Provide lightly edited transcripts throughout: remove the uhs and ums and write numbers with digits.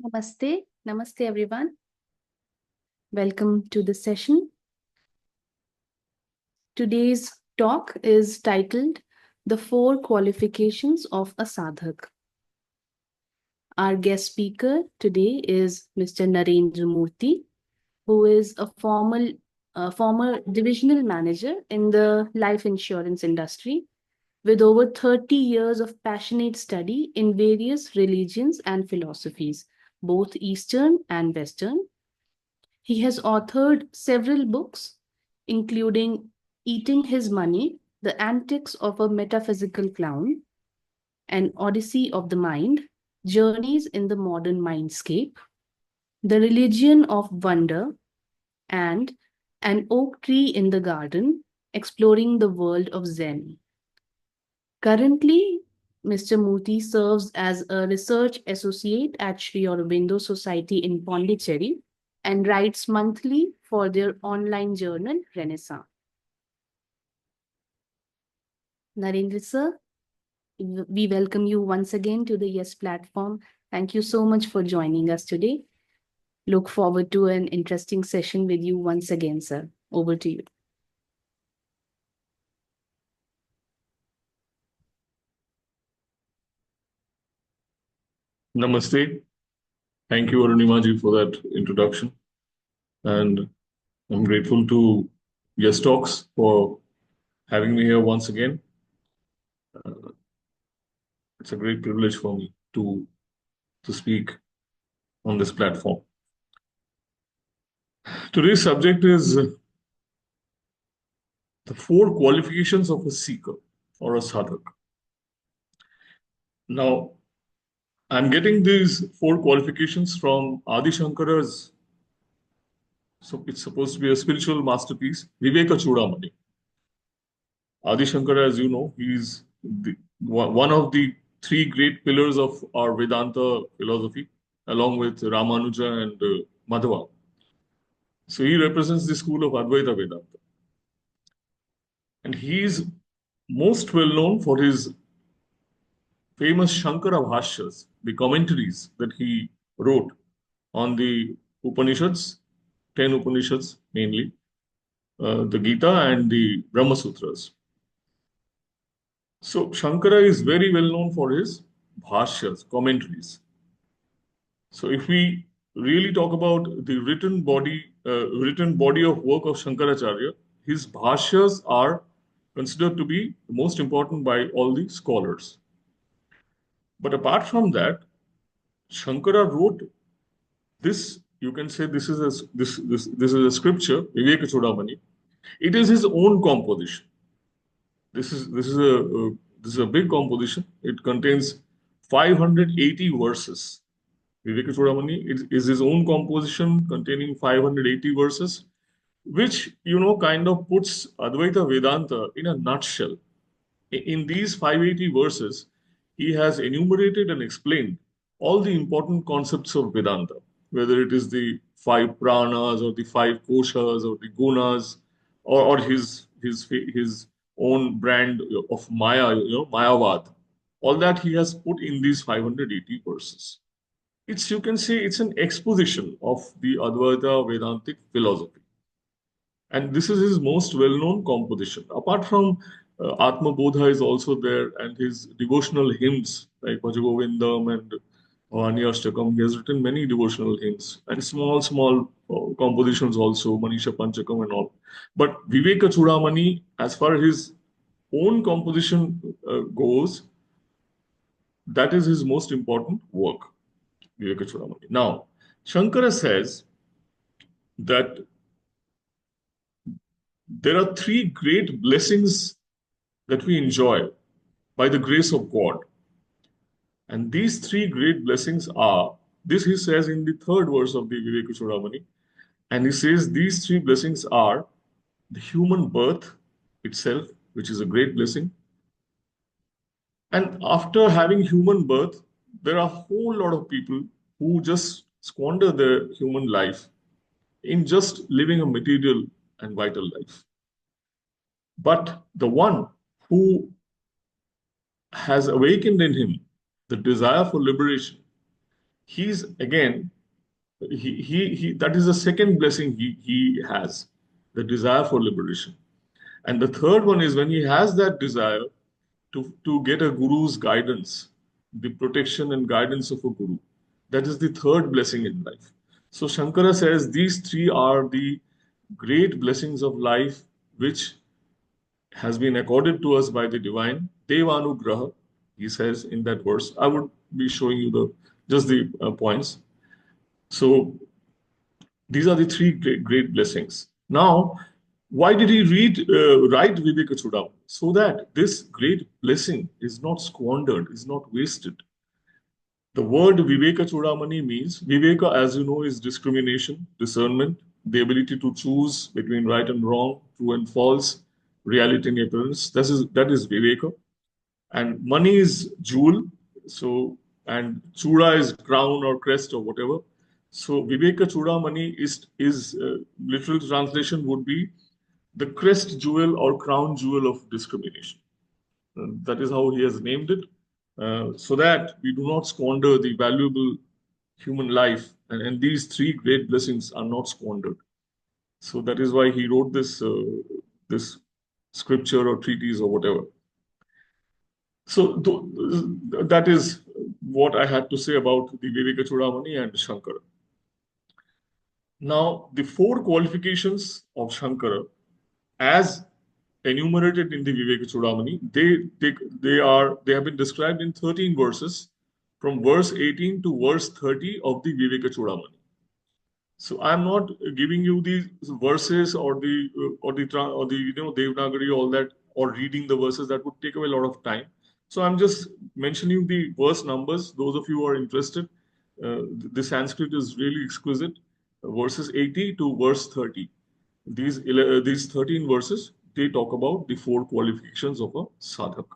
Namaste. Namaste, everyone. Welcome to the session. Today's talk is titled The Four Qualifications of a Sadhak. Our guest speaker today is Mr. Narendra Murty, who is a former divisional manager in the life insurance industry with over 30 years of passionate study in various religions and philosophies, both Eastern and Western. He has authored several books, including Eating His Money, The Antics of a Metaphysical Clown, An Odyssey of the Mind, Journeys in the Modern Mindscape, The Religion of Wonder, and An Oak Tree in the Garden, Exploring the World of Zen. Currently, Mr. Murty serves as a research associate at Sri Aurobindo Society in Pondicherry and writes monthly for their online journal, Renaissance. Narendra sir, we welcome you once again to the YES platform. Thank you so much for joining us today. Look forward to an interesting session with you once again, sir. Over to you. Namaste. Thank you, Arunimaji, for that introduction. And I'm grateful to Yes Talks for having me here once again. It's a great privilege for me to speak on this platform. Today's subject is the four qualifications of a seeker or a sadhak. Now, I'm getting these four qualifications from Adi Shankara's, so it's supposed to be a spiritual masterpiece, Viveka Chudamani. Adi Shankara, as you know, he's one of the three great pillars of our Vedanta philosophy, along with Ramanuja and Madhava. So he represents the school of Advaita Vedanta. And he's most well known for his famous Shankara Bhashyas, the commentaries that he wrote on the Upanishads, 10 Upanishads mainly, the Gita and the Brahma Sutras. So Shankara is very well known for his bhashyas, commentaries. So if we really talk about the written body of work of Shankaracharya, his bhashyas are considered to be the most important by all the scholars. But apart from that, Shankara wrote this. You can say this is a scripture, Viveka Chudamani. It is his own composition. This is a big composition. It contains 580 verses. Viveka Chudamani is his own composition containing 580 verses, which kind of puts Advaita Vedanta in a nutshell. In these 580 verses, he has enumerated and explained all the important concepts of Vedanta, whether it is the five pranas or the five koshas or the gunas, or his own brand of Maya, Mayavad. All that he has put in these 580 verses. You can say it's an exposition of the Advaita Vedantic philosophy. And this is his most well-known composition. Apart from Atma Bodha is also there, and his devotional hymns like Bhajagovindam and Bhavani Ashtakam. He has written many devotional hymns and small compositions also, Manisha Panchakam and all. But Viveka Chudamani, as far as his own composition goes, that is his most important work, Viveka Chudamani. Now, Shankara says that there are three great blessings that we enjoy by the grace of God. And these three great blessings are, this he says in the third verse of the Viveka Chudamani, and he says these three blessings are the human birth itself, which is a great blessing. And after having human birth, there are a whole lot of people who just squander their human life in just living a material and vital life. But the one who has awakened in him the desire for liberation he's again, that is the second blessing he has, the desire for liberation. And the third one is when he has that desire to get a guru's guidance, the protection and guidance of a guru. That is the third blessing in life. So Shankara says these three are the great blessings of life which has been accorded to us by the divine Devanugraha, he says in that verse. I would be showing you the points. So these are the three great blessings. Now, why did he write Viveka Chudamani? So that this great blessing is not squandered, is not wasted. The word Viveka Chudamani means Viveka, as you know, is discrimination, discernment, the ability to choose between right and wrong, true and false, reality and appearance. That is Viveka. And money is jewel. So, and Chuda is crown or crest or whatever. So Viveka Chudamani is literal translation would be the crest jewel or crown jewel of discrimination. That is how he has named it, so that we do not squander the valuable human life, and these three great blessings are not squandered. So that is why he wrote this scripture or treatise or whatever. So that is what I had to say about the Viveka Chudamani and Shankara. Now, the four qualifications of Shankara, as enumerated in the Viveka Chudamani, they have been described in 13 verses, from verse 18 to verse 30 of the Viveka Chudamani. So I'm not giving you these verses or the Devanagari, all that, or reading the verses. That would take away a lot of time. So I'm just mentioning the verse numbers. Those of you who are interested, the Sanskrit is really exquisite. Verses 80 to verse 30. These 13 verses, they talk about the four qualifications of a sadhak.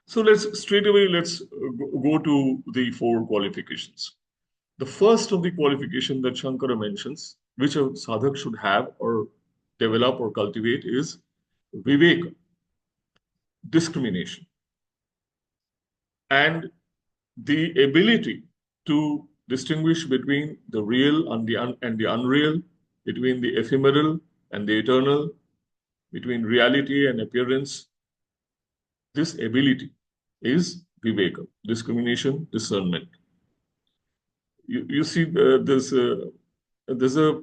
So let's go to the four qualifications. The first of the qualification that Shankara mentions, which a sadhak should have or develop or cultivate, is viveka, discrimination, and the ability to distinguish between the real and the unreal, between the ephemeral and the eternal, between reality and appearance. This ability is viveka, discrimination, discernment. You see, there's a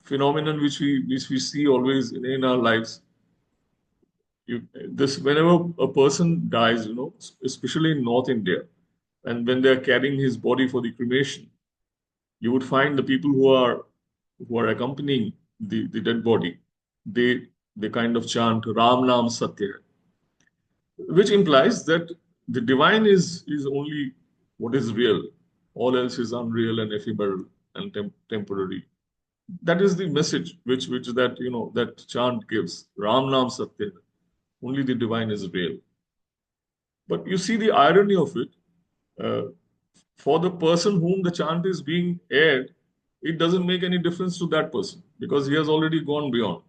phenomenon which we see always in our lives. Whenever a person dies, especially in North India, and when they are carrying his body for the cremation, you would find the people who are accompanying the dead body, they kind of chant Ram Nam Satya, which implies that the divine is only what is real. All else is unreal and ephemeral and temporary. That is the message which that chant gives. Ram Nam Satya. Only the divine is real. But you see the irony of it. For the person whom the chant is being aired, it doesn't make any difference to that person because he has already gone beyond.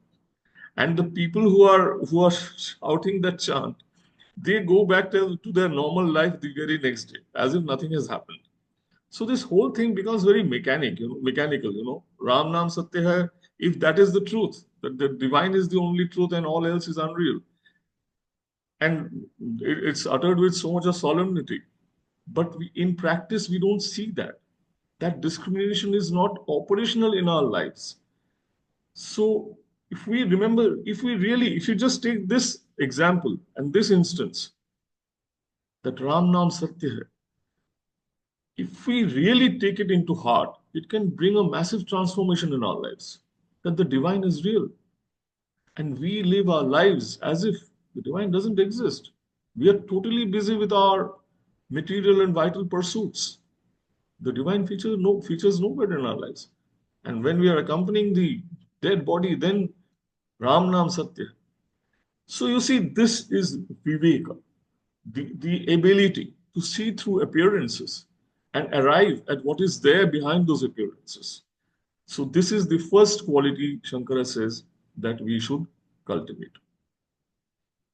And the people who are shouting that chant, they go back to their normal life the very next day, as if nothing has happened. So this whole thing becomes very mechanical. Ram Nam Satya Hai, if that is the truth, that the divine is the only truth and all else is unreal. And it's uttered with so much of solemnity. But in practice, we don't see that. That discrimination is not operational in our lives. So if you just take this example and this instance, that Ram Nam Satya Hai, if we really take it into heart, it can bring a massive transformation in our lives. That the divine is real. And we live our lives as if the divine doesn't exist. We are totally busy with our material and vital pursuits. The divine features nowhere in our lives. And when we are accompanying the dead body, then Ram Nam Satya. So you see, this is Viveka, the ability to see through appearances and arrive at what is there behind those appearances. So this is the first quality Shankara says that we should cultivate.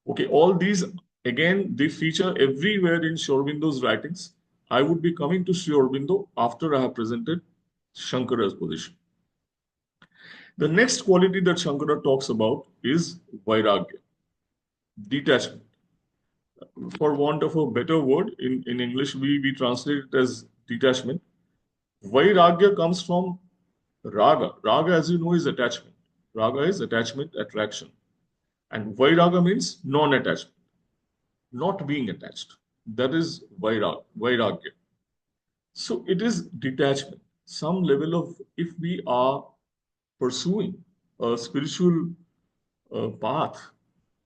Okay, all these, again, they feature everywhere in Sri Aurobindo's writings. I would be coming to Sri Aurobindo after I have presented Shankara's position. The next quality that Shankara talks about is vairagya, detachment. For want of a better word, in English, we translate it as detachment. Vairagya comes from raga. Raga, as you know, is attachment. Raga is attachment, attraction. And vairaga means non-attachment, not being attached. That is vairagya. So it is detachment. Some level of, if we are pursuing a spiritual path,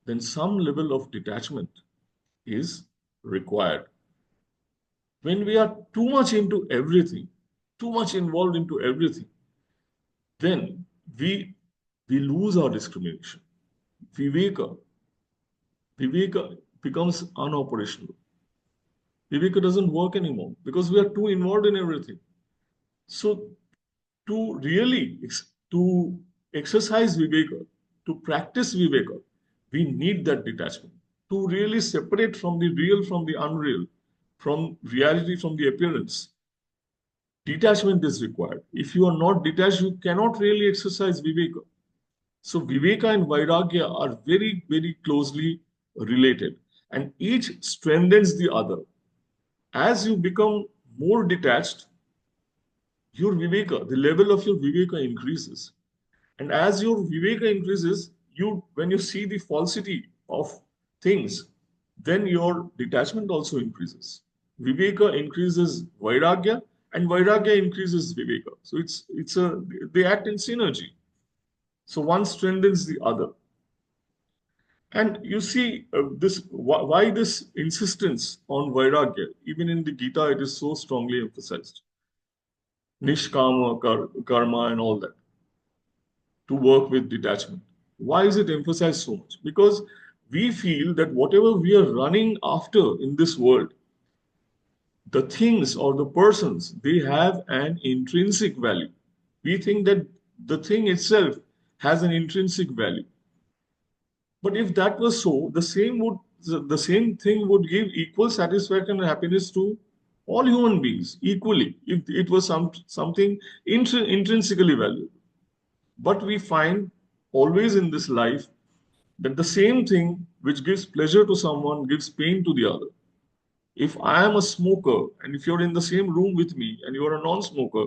then some level of detachment is required. When we are too much into everything, too much involved into everything, then we we lose our discrimination. Viveka, Viveka becomes unoperational. Viveka doesn't work anymore because we are too involved in everything. So to really to exercise viveka, to practice viveka, we need that detachment to really separate from the real from the unreal, from reality from the appearance. Detachment is required. If you are not detached, you cannot really exercise viveka. So viveka and vairagya are very, very closely related, and each strengthens the other. As you become more detached, your viveka, the level of your viveka increases. And as your viveka increases, when you see the falsity of things, then your detachment also increases. Viveka increases vairagya, and vairagya increases viveka. So they act in synergy. So one strengthens the other. And you see why this insistence on vairagya, even in the Gita, it is so strongly emphasized. Nishkama, karma, and all that, to work with detachment. Why is it emphasized so much? Because we feel that whatever we are running after in this world, the things or the persons, they have an intrinsic value. We think that the thing itself has an intrinsic value. But if that was so, the same thing would give equal satisfaction and happiness to all human beings equally if it was something intrinsically valuable. But we find always in this life that the same thing which gives pleasure to someone gives pain to the other. If I am a smoker and if you're in the same room with me and you're a non-smoker,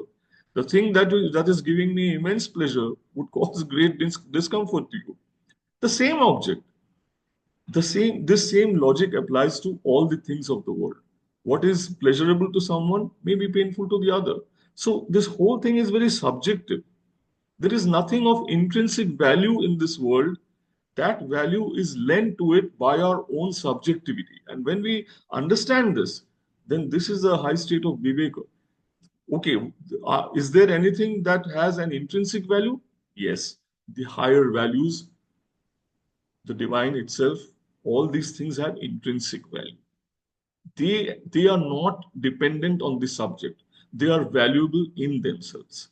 the thing that is giving me immense pleasure would cause great discomfort to you. The same object, this same logic applies to all the things of the world. What is pleasurable to someone may be painful to the other. So this whole thing is very subjective. There is nothing of intrinsic value in this world. That value is lent to it by our own subjectivity. And when we understand this, then this is a high state of viveka. Okay, is there anything that has an intrinsic value? Yes, the higher values, the divine itself, all these things have intrinsic value. They are not dependent on the subject. They are valuable in themselves.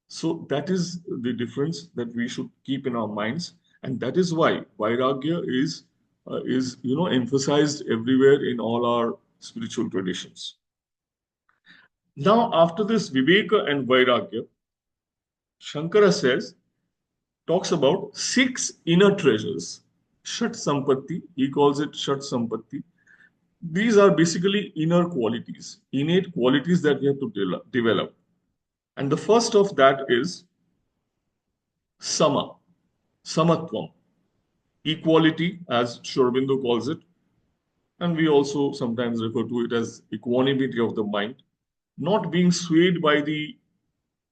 So that is the difference that we should keep in our minds, and that is why vairagya is emphasized everywhere in all our spiritual traditions. Now, after this viveka and vairagya, Shankara talks about six inner treasures. Shat Sampatti, he calls it Shat Sampatti. These are basically inner qualities, innate qualities that we have to develop. And the first of that is sama, samatvam, equality, as Sri Aurobindo calls it, and we also sometimes refer to it as equanimity of the mind, not being swayed by the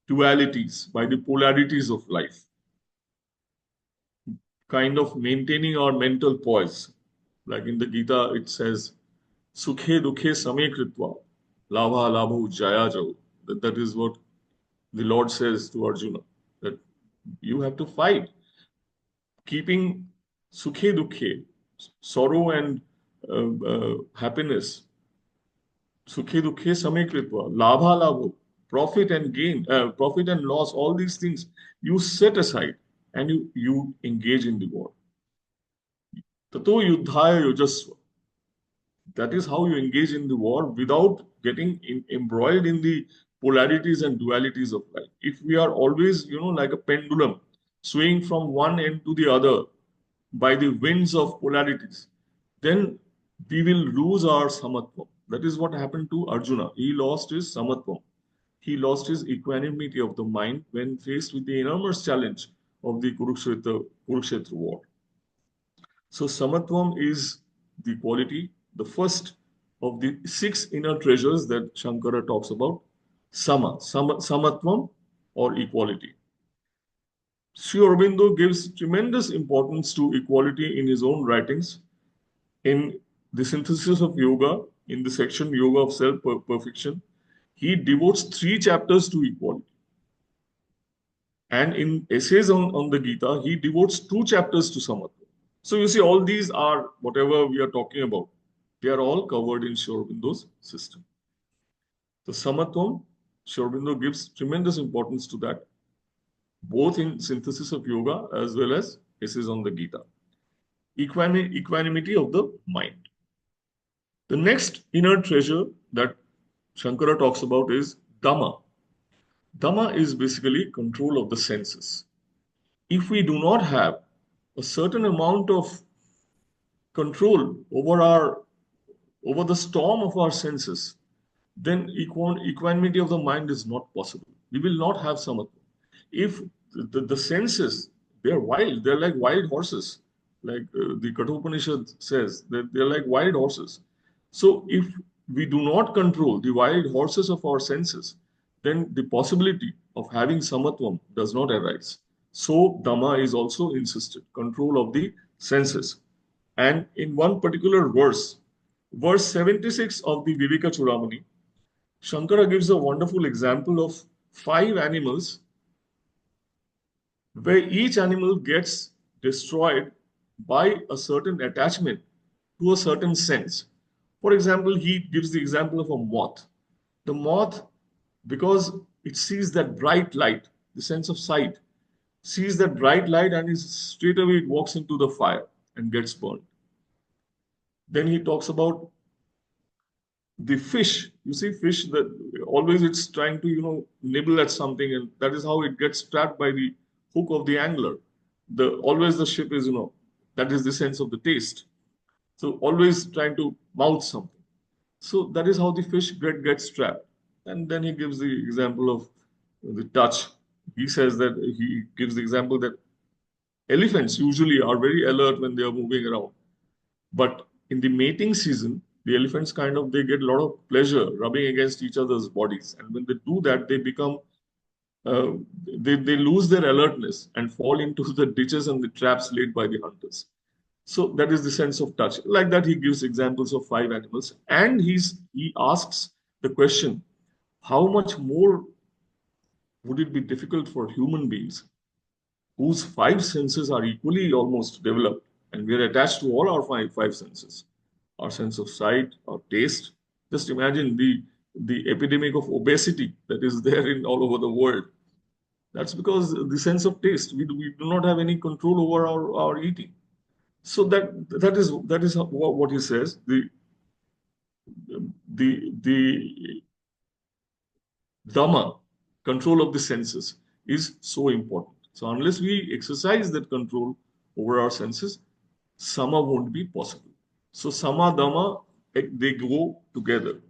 dualities, by the polarities of life, kind of maintaining our mental poise. Like in the Gita, it says, Sukhe dukhe same kritva, labha labhu jaya jau. That is what the Lord says to Arjuna, that you have to fight, keeping sukhe dukhe, sorrow and happiness, sukhe dukhe same kritva, labha labho, profit and gain, profit and loss, all these things you set aside and you engage in the war. Tato yuddhaya yojasva. That is how you engage in the war without getting embroiled in the polarities and dualities of life. If we are always, like a pendulum, swaying from one end to the other by the winds of polarities, then we will lose our samatvam. That is what happened to Arjuna. He lost his samatvam. He lost his equanimity of the mind when faced with the enormous challenge of the Kurukshetra war. So samatvam is the quality, the first of the six inner treasures that Shankara talks about. Samatvam or equality. Sri Aurobindo gives tremendous importance to equality in his own writings. In the synthesis of yoga, in the section Yoga of Self Perfection, he devotes 3 chapters to equality. And in essays on the Gita, he devotes 2 chapters to samatva. So you see, all these are whatever we are talking about. They are all covered in Sri Aurobindo's system. The samatvam, Sri Aurobindo gives tremendous importance to that, both in synthesis of yoga as well as essays on the Gita. Equanimity of the mind. The next inner treasure that Shankara talks about is Dhamma. Dhamma is basically control of the senses. If we do not have a certain amount of control over the storm of our senses, then equanimity of the mind is not possible. We will not have samatva. If the senses, they're wild, they're like wild horses, like the Kathopanishad says, that they're like wild horses. So if we do not control the wild horses of our senses, then the possibility of having samatvam does not arise. So Dhamma is also insisted, control of the senses. And in one particular verse, verse 76 of the Viveka Chudamani, Shankara gives a wonderful example of 5 animals where each animal gets destroyed by a certain attachment to a certain sense. For example, he gives the example of a moth. The moth, because it sees that bright light, the sense of sight, sees that bright light and is straight away it walks into the fire and gets burned. Then he talks about the fish. You see, fish that always it's trying to nibble at something, and that is how it gets trapped by the hook of the angler. The always the ship is that is the sense of the taste. So always trying to mouth something. So that is how the fish gets trapped. And then he gives the example of the touch. He says that he gives the example that elephants usually are very alert when they are moving around. But in the mating season, the elephants they get a lot of pleasure rubbing against each other's bodies. And when they do that, they become uh, they lose their alertness and fall into the ditches and the traps laid by the hunters. So that is the sense of touch. Like that, he gives examples of 5 animals, and he asks the question: how much more would it be difficult for human beings whose 5 senses are equally almost developed, and we are attached to all our five senses, our sense of sight, our taste. Just imagine the epidemic of obesity that is there in all over the world. That's because the sense of taste, we do not have any control over our eating. So that is what he says. The Dhamma, control of the senses, is so important. So unless we exercise that control over our senses, Sama won't be possible. So Sama, Dhamma, they go together.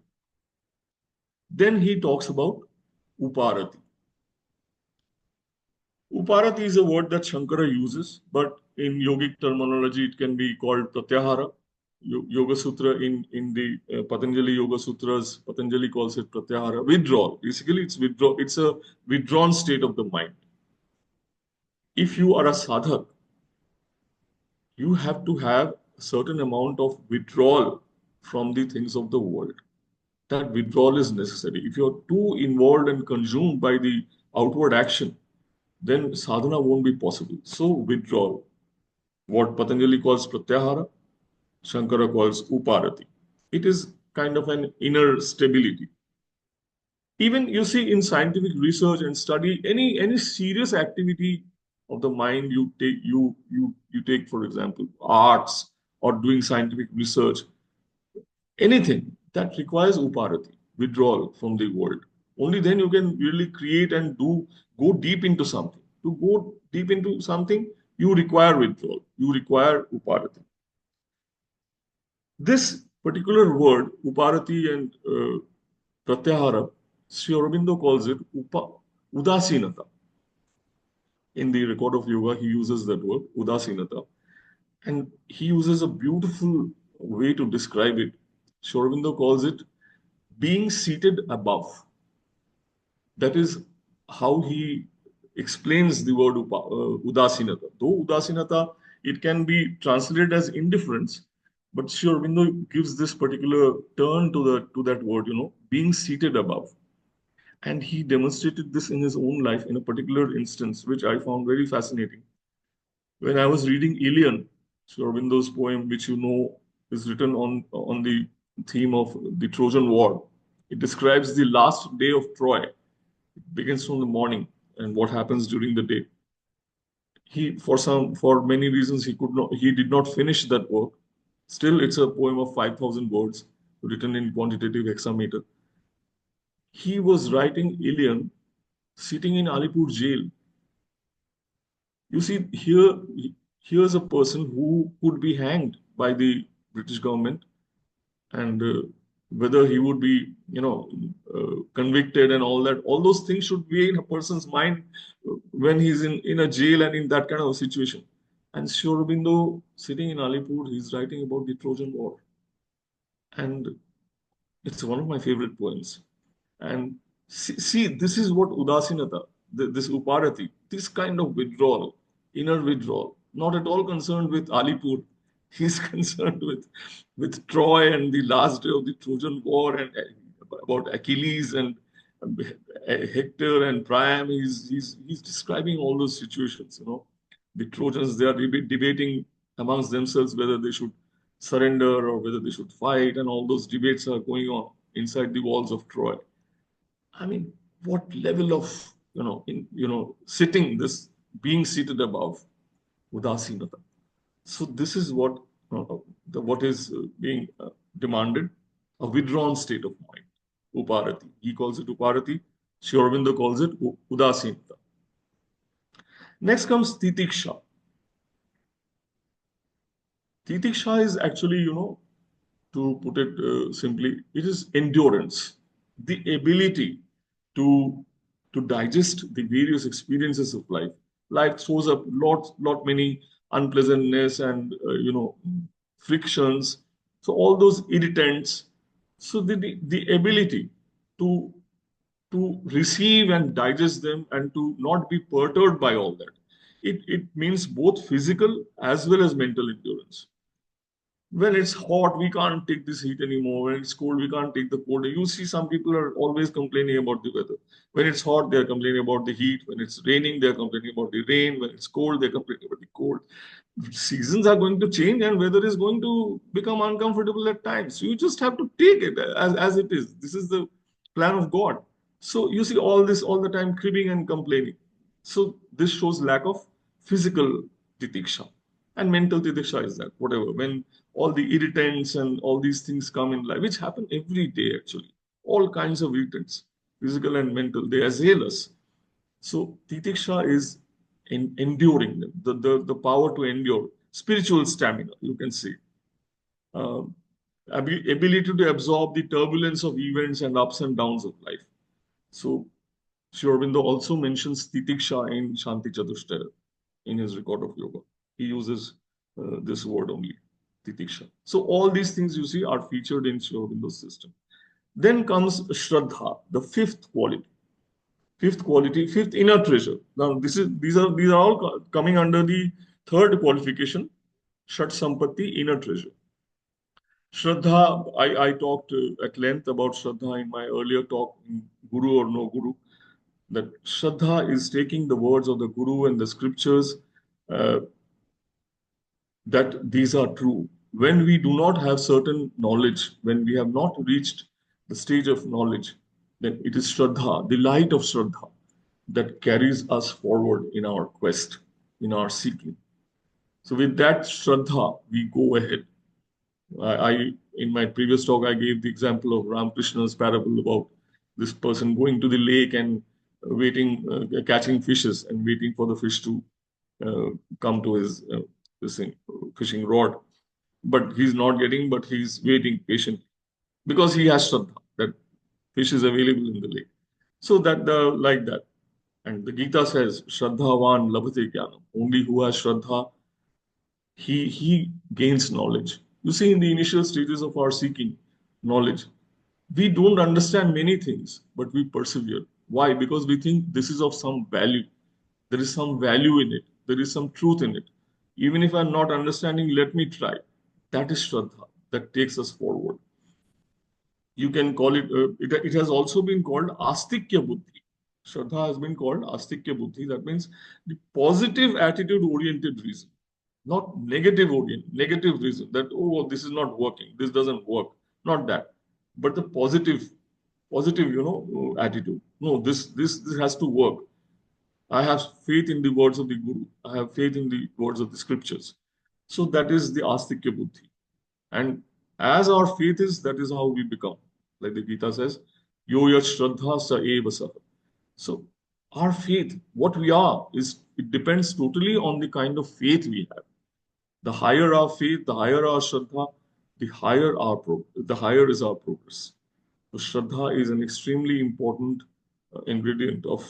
Then he talks about Uparati. Uparati is a word that Shankara uses, but in yogic terminology, it can be called Pratyahara. Yoga Sutra in the Patanjali Yoga Sutras, Patanjali calls it Pratyahara, withdrawal. Basically, it's a withdrawn state of the mind. If you are a sadhak, you have to have a certain amount of withdrawal from the things of the world. That withdrawal is necessary. If you're too involved and consumed by the outward action, then sadhana won't be possible. So withdrawal. What Patanjali calls pratyahara, Shankara calls uparati. It is kind of an inner stability. Even you see in scientific research and study, any serious activity of the mind you take, for example, arts or doing scientific research, anything that requires uparati, withdrawal from the world. Only then you can really create and go deep into something. To go deep into something, you require withdrawal, you require uparati. This particular word, uparati and pratyahara, Sri Aurobindo calls it udasinata. In the record of yoga, he uses that word, udasinata. And he uses a beautiful way to describe it. Sri Aurobindo calls it being seated above. That is how he explains the word udasinata. Though udasinata, it can be translated as indifference, but Sri Aurobindo gives this particular turn to that word, being seated above. And he demonstrated this in his own life in a particular instance, which I found very fascinating. When I was reading Ilion, Sri Aurobindo's poem, which is written on the theme of the Trojan War, it describes the last day of Troy. It begins from the morning and what happens during the day. For many reasons, he did not finish that work. Still, it's a poem of 5,000 words written in quantitative hexameter. He was writing Ilion sitting in Alipur jail. You see, here's a person who could be hanged by the British government, and whether he would be, convicted and all that, all those things should be in a person's mind when he's in a jail and in that kind of a situation. And Sri Aurobindo, sitting in Alipur, he's writing about the Trojan War, and it's one of my favorite poems. And see, this is what udasinata, this uparati, this kind of withdrawal, inner withdrawal, not at all concerned with Alipur. He's concerned with Troy and the last day of the Trojan War and about Achilles and Hector and Priam. He's describing all those situations. The Trojans, they are debating amongst themselves whether they should surrender or whether they should fight, and all those debates are going on inside the walls of Troy. I mean, what level of being seated above udasinata. So this is what is being demanded, a withdrawn state of mind, uparati. He calls it uparati. Sri Aurobindo calls it udasinata. Next comes titiksha. Titiksha is actually, to put it simply, it is endurance, the ability to digest the various experiences of life. Life throws up lot many unpleasantness and frictions. So all those irritants. So the ability to receive and digest them and to not be perturbed by all that. It means both physical as well as mental endurance. When it's hot, we can't take this heat anymore. When it's cold, we can't take the cold. You see, some people are always complaining about the weather. When it's hot, they're complaining about the heat. When it's raining, they're complaining about the rain. When it's cold, they're complaining about the cold. Seasons are going to change and weather is going to become uncomfortable at times. So you just have to take it as it is. This is the plan of God. So you see all this all the time cribbing and complaining. So this shows lack of physical titiksha. And mental titiksha is that, whatever. When all the irritants and all these things come in life, which happen every day actually. All kinds of irritants, physical and mental, they assail us. So titiksha is in enduring them, the power to endure, spiritual stamina, you can say. Ability to absorb the turbulence of events and ups and downs of life. So Sri Aurobindo also mentions titiksha in Shanti Chatushtaya in his record of yoga. He uses this word only, titiksha. So all these things you see are featured in Sri Aurobindo's system. Then comes Shraddha, the fifth quality. Fifth inner treasure. Now these are all coming under the third qualification, Shat Sampatti, inner treasure. Shraddha, I talked at length about Shraddha in my earlier talk, Guru or no Guru, that Shraddha is taking the words of the Guru and the scriptures, that these are true. When we do not have certain knowledge, when we have not reached the stage of knowledge, then it is Shraddha, the light of Shraddha, that carries us forward in our quest, in our seeking. So with that Shraddha, we go ahead. In my previous talk, I gave the example of Ramakrishna's parable about this person going to the lake and catching fishes and waiting for the fish to uh, come to his this thing, fishing rod. But he's not getting, but he's waiting patiently because he has Shraddha, that fish is available in the lake. So that like that. And the Gita says, Shraddhavan labhate jnanam. Only who has Shraddha, he gains knowledge. You see, in the initial stages of our seeking knowledge, we don't understand many things, but we persevere. Why? Because we think this is of some value. There is some value in it. There is some truth in it. Even if I'm not understanding, let me try. That is Shraddha that takes us forward. You can call it, it has also been called Astikya Buddhi. Shraddha has been called Astikya Buddhi. That means the positive attitude oriented reason, not negative reason that, oh, this is not working, this doesn't work. Not that, but the positive, attitude. No, this has to work. I have faith in the words of the Guru. I have faith in the words of the scriptures. So that is the Astikya Buddhi. And as our faith is, that is how we become. Like the Gita says, Yo yat shraddha sa eva sah. So our faith, what we are, is it depends totally on the kind of faith we have. The higher our faith, the higher our shraddha, the higher is our progress. So shraddha is an extremely important ingredient of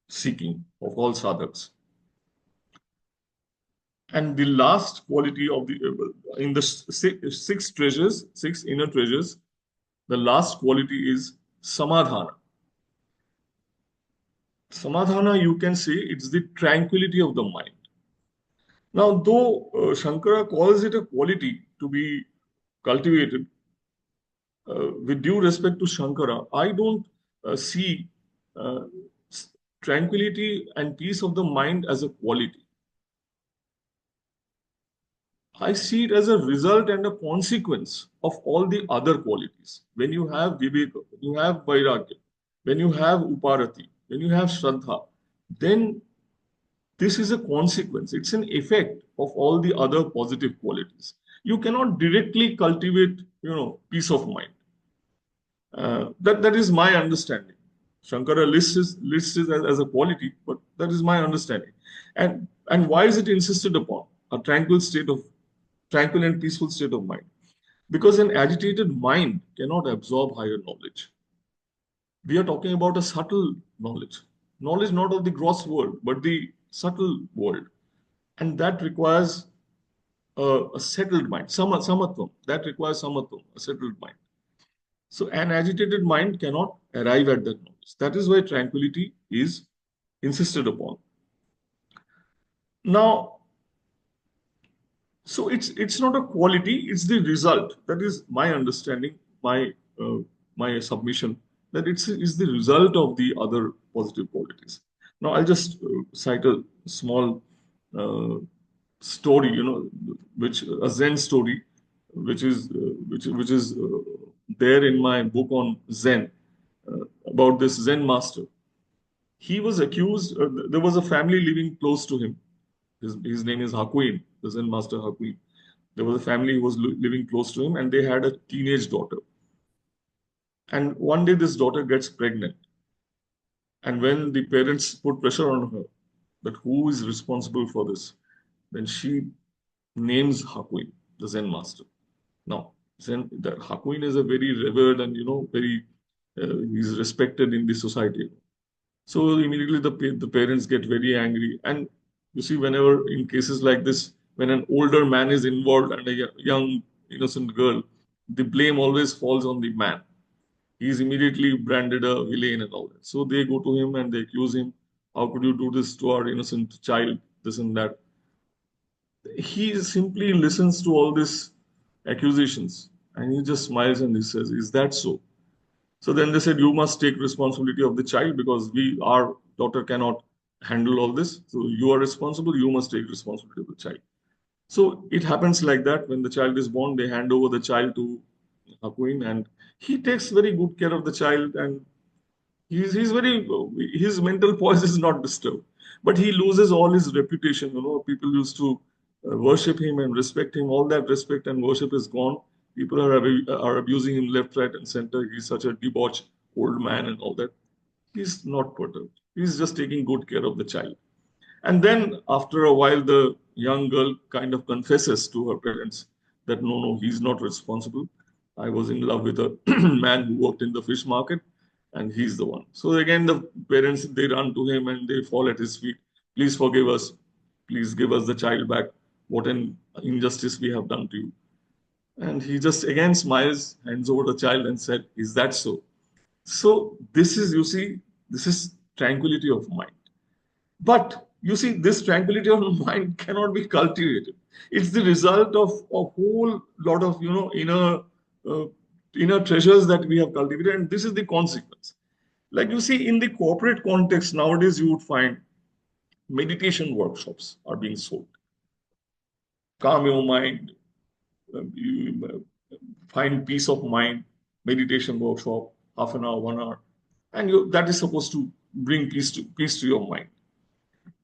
seeking of all sadhaks. And the last quality of the in the six inner treasures, the last quality is samadhana. Samadhana, you can say it's the tranquility of the mind. Now, though Shankara calls it a quality to be cultivated, with due respect to Shankara, I don't see uh, tranquility and peace of the mind as a quality. I see it as a result and a consequence of all the other qualities. When you have viveka, when you have vairagya, when you have uparati, when you have shraddha, then this is a consequence. It's an effect of all the other positive qualities. You cannot directly cultivate, peace of mind. That is my understanding. Shankara lists it as a quality, but that is my understanding. And why is it insisted upon? A tranquil and peaceful state of mind. Because an agitated mind cannot absorb higher knowledge. We are talking about a subtle knowledge not of the gross world, but the subtle world. And that requires a settled mind, samatvam. That requires samatvam, a settled mind. So an agitated mind cannot arrive at that knowledge. That is why tranquility is insisted upon. Now, so it's not a quality; it's the result. That is my understanding, uh, my submission that it's the result of the other positive qualities. Now, I'll just cite a small uh, story, which a Zen story, which is there in my book on Zen about this Zen master. He was accused. There was a family living close to him. His name is Hakuin, the Zen master Hakuin. There was a family who was living close to him, and they had a teenage daughter. And one day, this daughter gets pregnant. And when the parents put pressure on her that who is responsible for this, then she names Hakuin, the Zen master. Now, that Hakuin is a very revered and very he's respected in the society. So immediately the parents get very angry. And you see, whenever in cases like this, when an older man is involved and a young innocent girl, the blame always falls on the man. He's immediately branded a villain and all that. So they go to him and they accuse him. How could you do this to our innocent child? This and that. He simply listens to all these accusations and he just smiles and he says, "Is that so?" So then they said, "You must take responsibility of the child because our daughter cannot handle all this. So you are responsible. You must take responsibility of the child." So it happens like that. When the child is born, they hand over the child to Hakuin, and he takes very good care of the child, and he's very his mental poise is not disturbed, but he loses all his reputation. People used to worship him and respect him. All that respect and worship is gone. People are abusing him left, right, and center. He's such a debauched old man and all that. He's not perturbed. He's just taking good care of the child. And then after a while, the young girl kind of confesses to her parents that no, he's not responsible. I was in love with a man who worked in the fish market, and he's the one. So again, the parents, they run to him and they fall at his feet. Please forgive us. Please give us the child back. What an injustice we have done to you. And he just again smiles, hands over the child, and said, is that so? So this is, you see, this is tranquility of mind. But you see, this tranquility of mind cannot be cultivated. It's the result of a whole lot of, uh, inner treasures that we have cultivated, and this is the consequence. Like you see, in the corporate context nowadays, you would find meditation workshops are being sold. Calm your mind, you find peace of mind, meditation workshop, half an hour, 1 hour, and that is supposed to bring peace to your mind.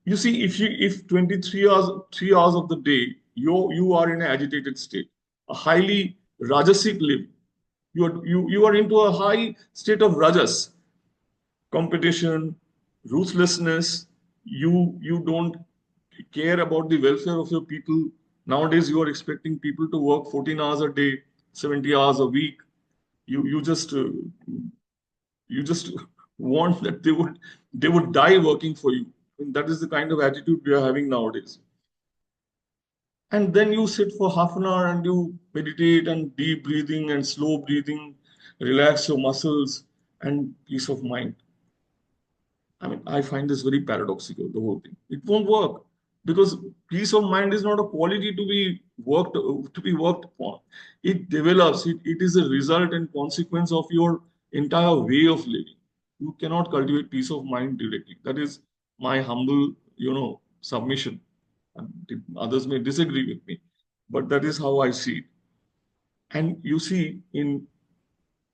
You see, if 23 hours, 3 hours of the day, you are in an agitated state, a highly rajasic live, you are into a high state of rajas, competition, ruthlessness. You don't care about the welfare of your people. Nowadays, you are expecting people to work 14 hours a day, 70 hours a week. You just want that they would die working for you. And that is the kind of attitude we are having nowadays. And then you sit for half an hour and you meditate and deep breathing and slow breathing, relax your muscles and peace of mind. I mean, I find this very paradoxical, the whole thing. It won't work because peace of mind is not a quality to be worked upon. It develops, it is a result and consequence of your entire way of living. You cannot cultivate peace of mind directly. That is my humble, submission. And others may disagree with me, but that is how I see it. And you see, in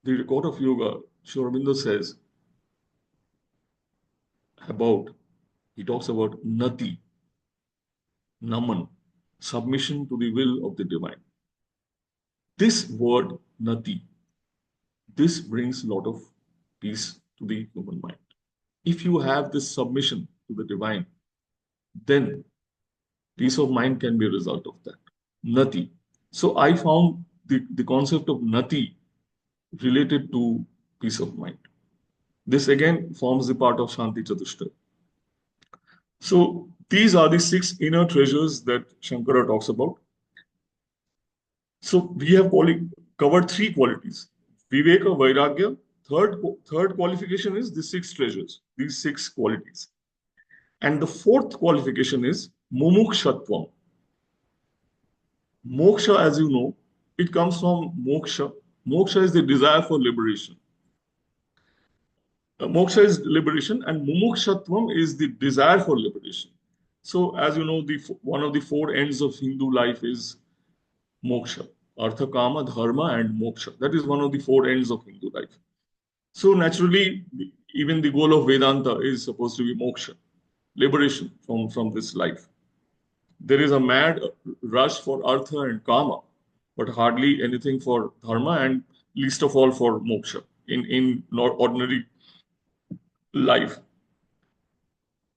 the record of yoga, Sri Aurobindo says about, he talks about nati, naman, submission to the will of the divine. This word nati, this brings a lot of peace to the human mind. If you have this submission to the divine, then peace of mind can be a result of that. Nati. So I found the concept of nati related to peace of mind. This again forms the part of Shanti Chatushtay. So these are the 6 inner treasures that Shankara talks about. So we have covered 3 qualities. Viveka, Vairagya. Third qualification is the 6 treasures, these 6 qualities. And the 4th qualification is mumukshatvam. Moksha, as you know, it comes from moksha. Moksha is the desire for liberation. Moksha is liberation, and mumukshatvam is the desire for liberation. So, as you know, one of the 4 ends of Hindu life is moksha. Artha, kama, dharma, and moksha. That is one of the 4 ends of Hindu life. So, naturally, even the goal of Vedanta is supposed to be moksha, liberation from this life. There is a mad rush for artha and kama, but hardly anything for dharma, and least of all for moksha in ordinary life.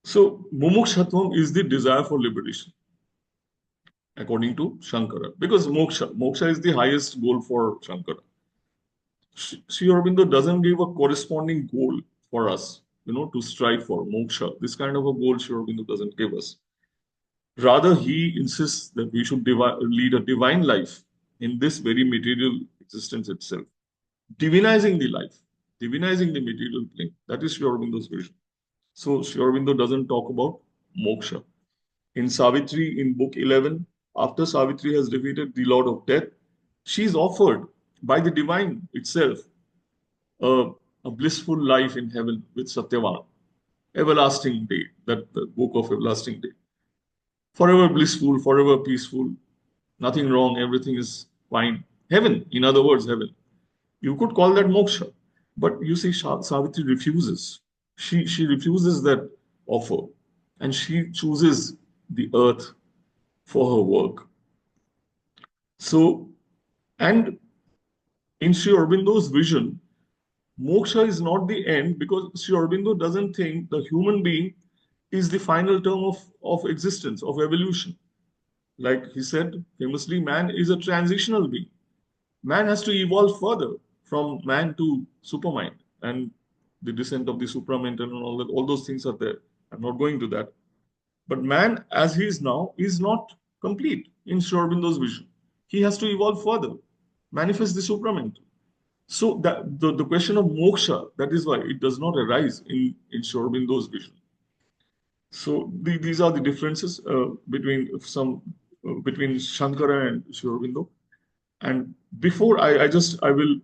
So, mumukshatvam is the desire for liberation, according to Shankara, because moksha is the highest goal for Shankara. Sri Aurobindo doesn't give a corresponding goal for us, to strive for moksha. This kind of a goal Sri Aurobindo doesn't give us. Rather, he insists that we should lead a divine life in this very material existence itself, divinizing the life, divinizing the material plane. That is Sri Aurobindo's vision. So Sri Aurobindo doesn't talk about moksha. In Savitri, in book 11, after Savitri has defeated the Lord of Death, she is offered by the divine itself a blissful life in heaven with Satyavan, everlasting day, that the book of everlasting day. Forever blissful, forever peaceful, nothing wrong, everything is fine. Heaven, in other words, heaven. You could call that moksha. But you see, Savitri refuses. She refuses that offer. And she chooses the earth for her work. So, and in Sri Aurobindo's vision, moksha is not the end because Sri Aurobindo doesn't think the human being is the final term of existence, of evolution. Like he said famously, man is a transitional being. Man has to evolve further from man to supermind, and the descent of the supramental and all that, all those things are there. I'm not going to that. But man, as he is now, is not complete in Sri Aurobindo's vision. He has to evolve further, manifest the supramental. So that the question of moksha, that is why it does not arise in Sri Aurobindo's vision. So these are the differences between Shankara and Sri Aurobindo. And before I will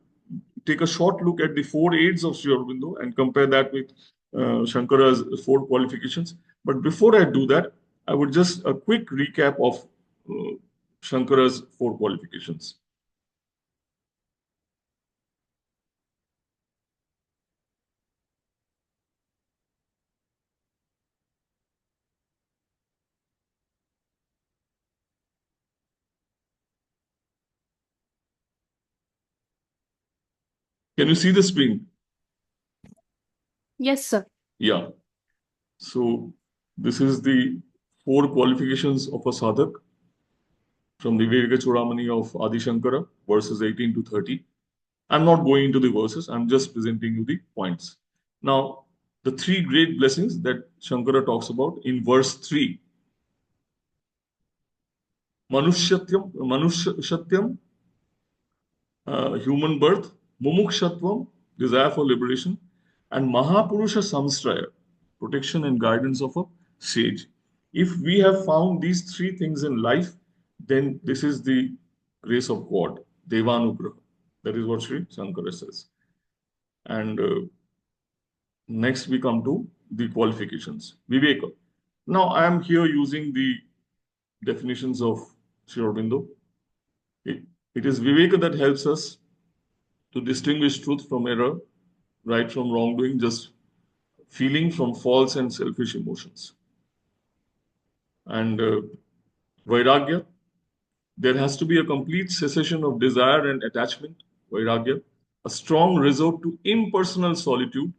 take a short look at the four aids of Sri Aurobindo and compare that with Shankara's four qualifications. But before I do that, I would just a quick recap of Shankara's four qualifications. Can you see the screen? Yes, sir. Yeah. So this is the four qualifications of a sadhak from the Viveka Chudamani of Adi Shankara, verses 18 to 30. I'm not going into the verses, I'm just presenting you the points. Now, the three great blessings that Shankara talks about in verse 3. Manushatyam, human birth, mumukshatvam, desire for liberation, and Mahapurusha Samstraya, protection and guidance of a sage. If we have found these three things in life, then this is the grace of God, Devanugraha. That is what Sri Shankara says. And next we come to the qualifications. Viveka. Now I am here using the definitions of Sri Aurobindo. It, it is Viveka that helps us to distinguish truth from error, right from wrongdoing, just feeling from false and selfish emotions. And Vairagya, there has to be a complete cessation of desire and attachment, Vairagya, a strong resort to impersonal solitude,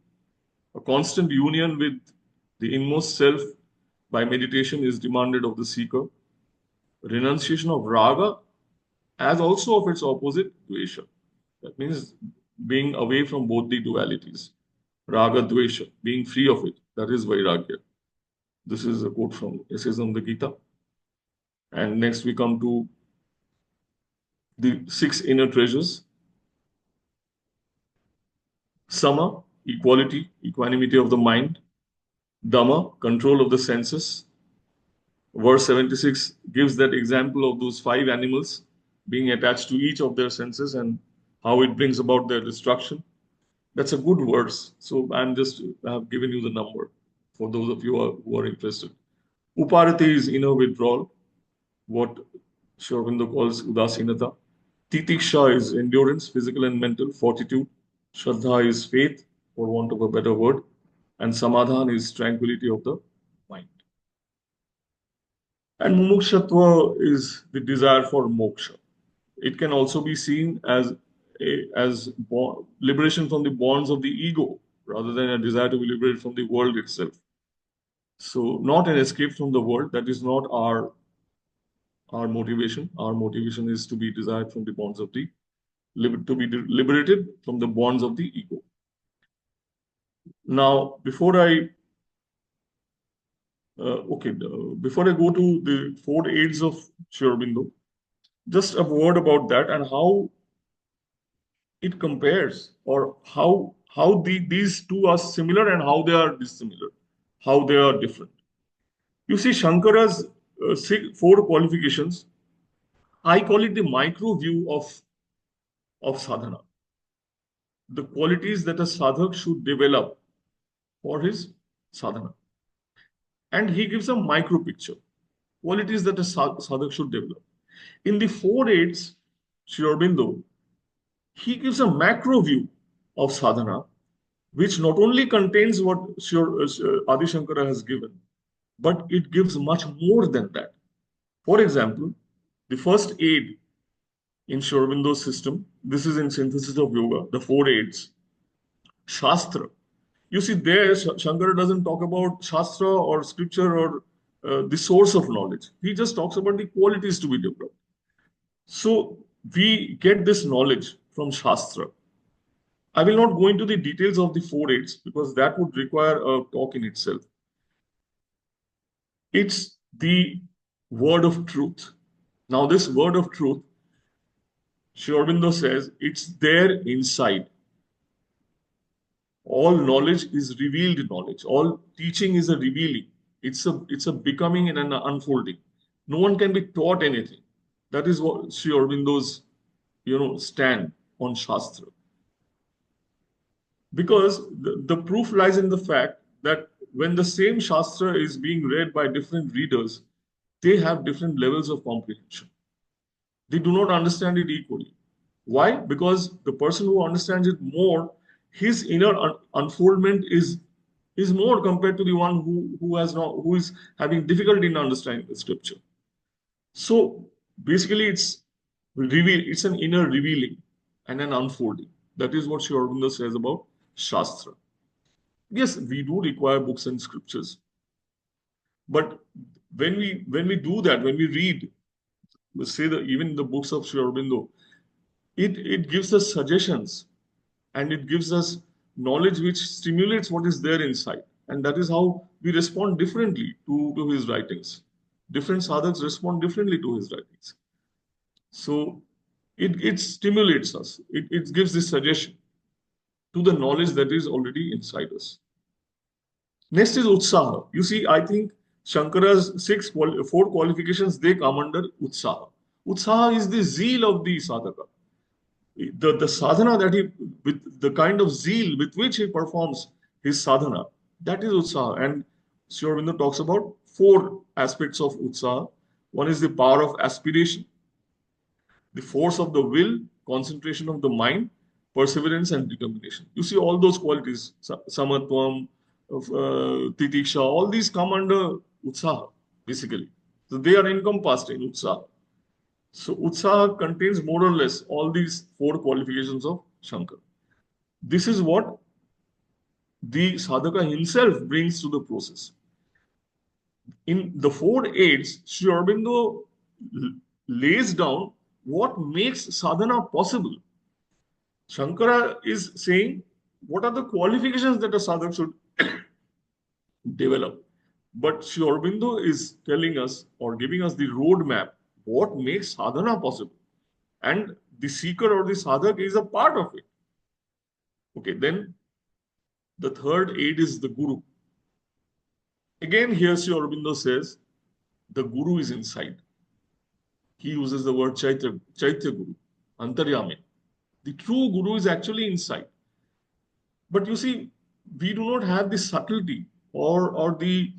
a constant union with the inmost self by meditation is demanded of the seeker. Renunciation of raga as also of its opposite, dvesha. That means being away from both the dualities. Raga, dvesha, being free of it. That is vairagya. This is a quote from Essays on the Gita. And next we come to the six inner treasures. Sama, equality, equanimity of the mind. Dhamma, control of the senses. Verse 76 gives that example of those five animals being attached to each of their senses and how it brings about their destruction. That's a good verse. So I have given you the number for those of you who are interested. Uparati is inner withdrawal, what Sri Aurobindo calls udasinata. Titiksha is endurance, physical and mental, fortitude. Shraddha is faith, for want of a better word. And samadhan is tranquility of the mind. And mumukshatva is the desire for moksha. It can also be seen as liberation from the bonds of the ego rather than a desire to be liberated from the world itself. So, not an escape from the world. That is not our motivation. Our motivation is to be desired from the bonds of the to be liberated from the bonds of the ego. Now, before I go to the four aids of Sri Aurobindo, just a word about that and how it compares, or these two are similar and how they are dissimilar, how they are different. You see, Shankara's four qualifications, I call it the micro view of sadhana, the qualities that a sadhak should develop for his sadhana. And he gives a micro picture, qualities that a sadhak should develop. In the four aids, Sri Aurobindo, he gives a macro view of sadhana, which not only contains what Adi Shankara has given, but it gives much more than that. For example, the first aid in Sri Aurobindo's system, this is in Synthesis of Yoga, the four aids, Shastra. You see, there Shankara doesn't talk about Shastra or scripture or the source of knowledge. He just talks about the qualities to be developed. So we get this knowledge from Shastra. I will not go into the details of the four aids because that would require a talk in itself. It's the word of truth. Now, this word of truth, Sri Aurobindo says, it's there inside. All knowledge is revealed knowledge. All teaching is a revealing. It's a becoming and an unfolding. No one can be taught anything. That is what Sri Aurobindo's stand on Shastra. Because the proof lies in the fact that when the same Shastra is being read by different readers, they have different levels of comprehension. They do not understand it equally. Why? Because the person who understands it more, his inner unfoldment is more compared to the one who is having difficulty in understanding the scripture. So basically, it's an inner revealing and an unfolding. That is what Sri Aurobindo says about Shastra. Yes, we do require books and scriptures, but when we do that, when we read, say even the books of Sri Aurobindo, it gives us suggestions and it gives us knowledge which stimulates what is there inside. And that is how we respond differently to his writings. Different sadhaks respond differently to his writings. So it stimulates us. It gives this suggestion to the knowledge that is already inside us. Next is Utsaha. You see, I think Shankara's four qualifications, they come under Utsaha. Utsaha is the zeal of the sadhaka. The sadhana that with the kind of zeal with which he performs his sadhana, that is Utsaha. And Sri Aurobindo talks about four aspects of Utsaha. One is the power of aspiration, the force of the will, concentration of the mind, perseverance and determination. You see all those qualities, samatvam, titiksha, all these come under Utsaha, basically. So they are encompassed in Utsaha. So Utsaha contains more or less all these four qualifications of Shankar. This is what the sadhaka himself brings to the process. In the four aids, Sri Aurobindo lays down what makes sadhana possible. Shankara is saying what are the qualifications that a sadhak should develop. But Sri Aurobindo is telling us or giving us the roadmap, what makes sadhana possible. And the seeker or the sadhak is a part of it. Okay, then the third aid is the guru. Again, here Sri Aurobindo says the guru is inside. He uses the word Chaitya Guru, Antaryami. The true guru is actually inside. But you see, we do not have the subtlety or the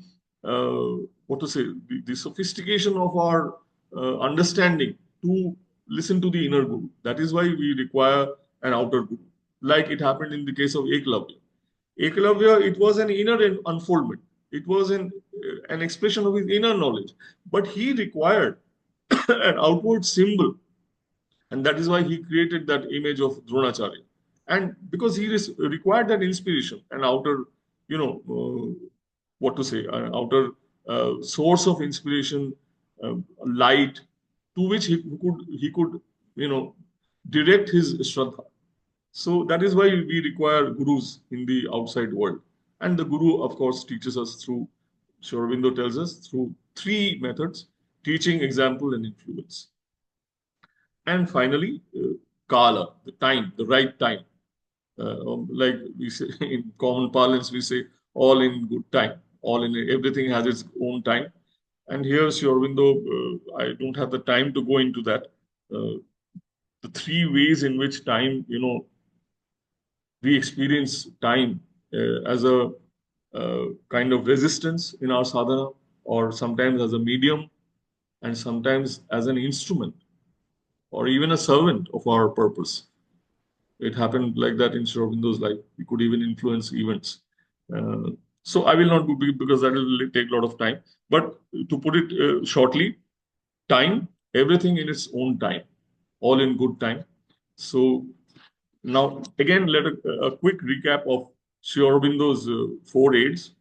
the sophistication of our understanding to listen to the inner guru. That is why we require an outer guru, like it happened in the case of Eklavya. Eklavya, it was an inner unfoldment. It was an expression of his inner knowledge, but he required an outward symbol, and that is why he created that image of Dronacharya. And because he required that inspiration, an outer, an outer source of inspiration, light, to which he could, direct his Shraddha. So that is why we require gurus in the outside world. And the guru, of course, teaches us through, Sri Aurobindo tells us, through three methods: teaching, example, and influence. And finally, kala, the time, the right time. Like we say in common parlance, we say all in good time, everything has its own time. And here, Sri Aurobindo, I don't have the time to go into that. The three ways in which time, we experience time as a kind of resistance in our sadhana, or sometimes as a medium, and sometimes as an instrument, or even a servant of our purpose. It happened like that in Sri Aurobindo's life. He could even influence events. So I will not go because that will take a lot of time. But to put it shortly, time, everything in its own time, all in good time. So now again, let a quick recap of Sri Aurobindo's four aids.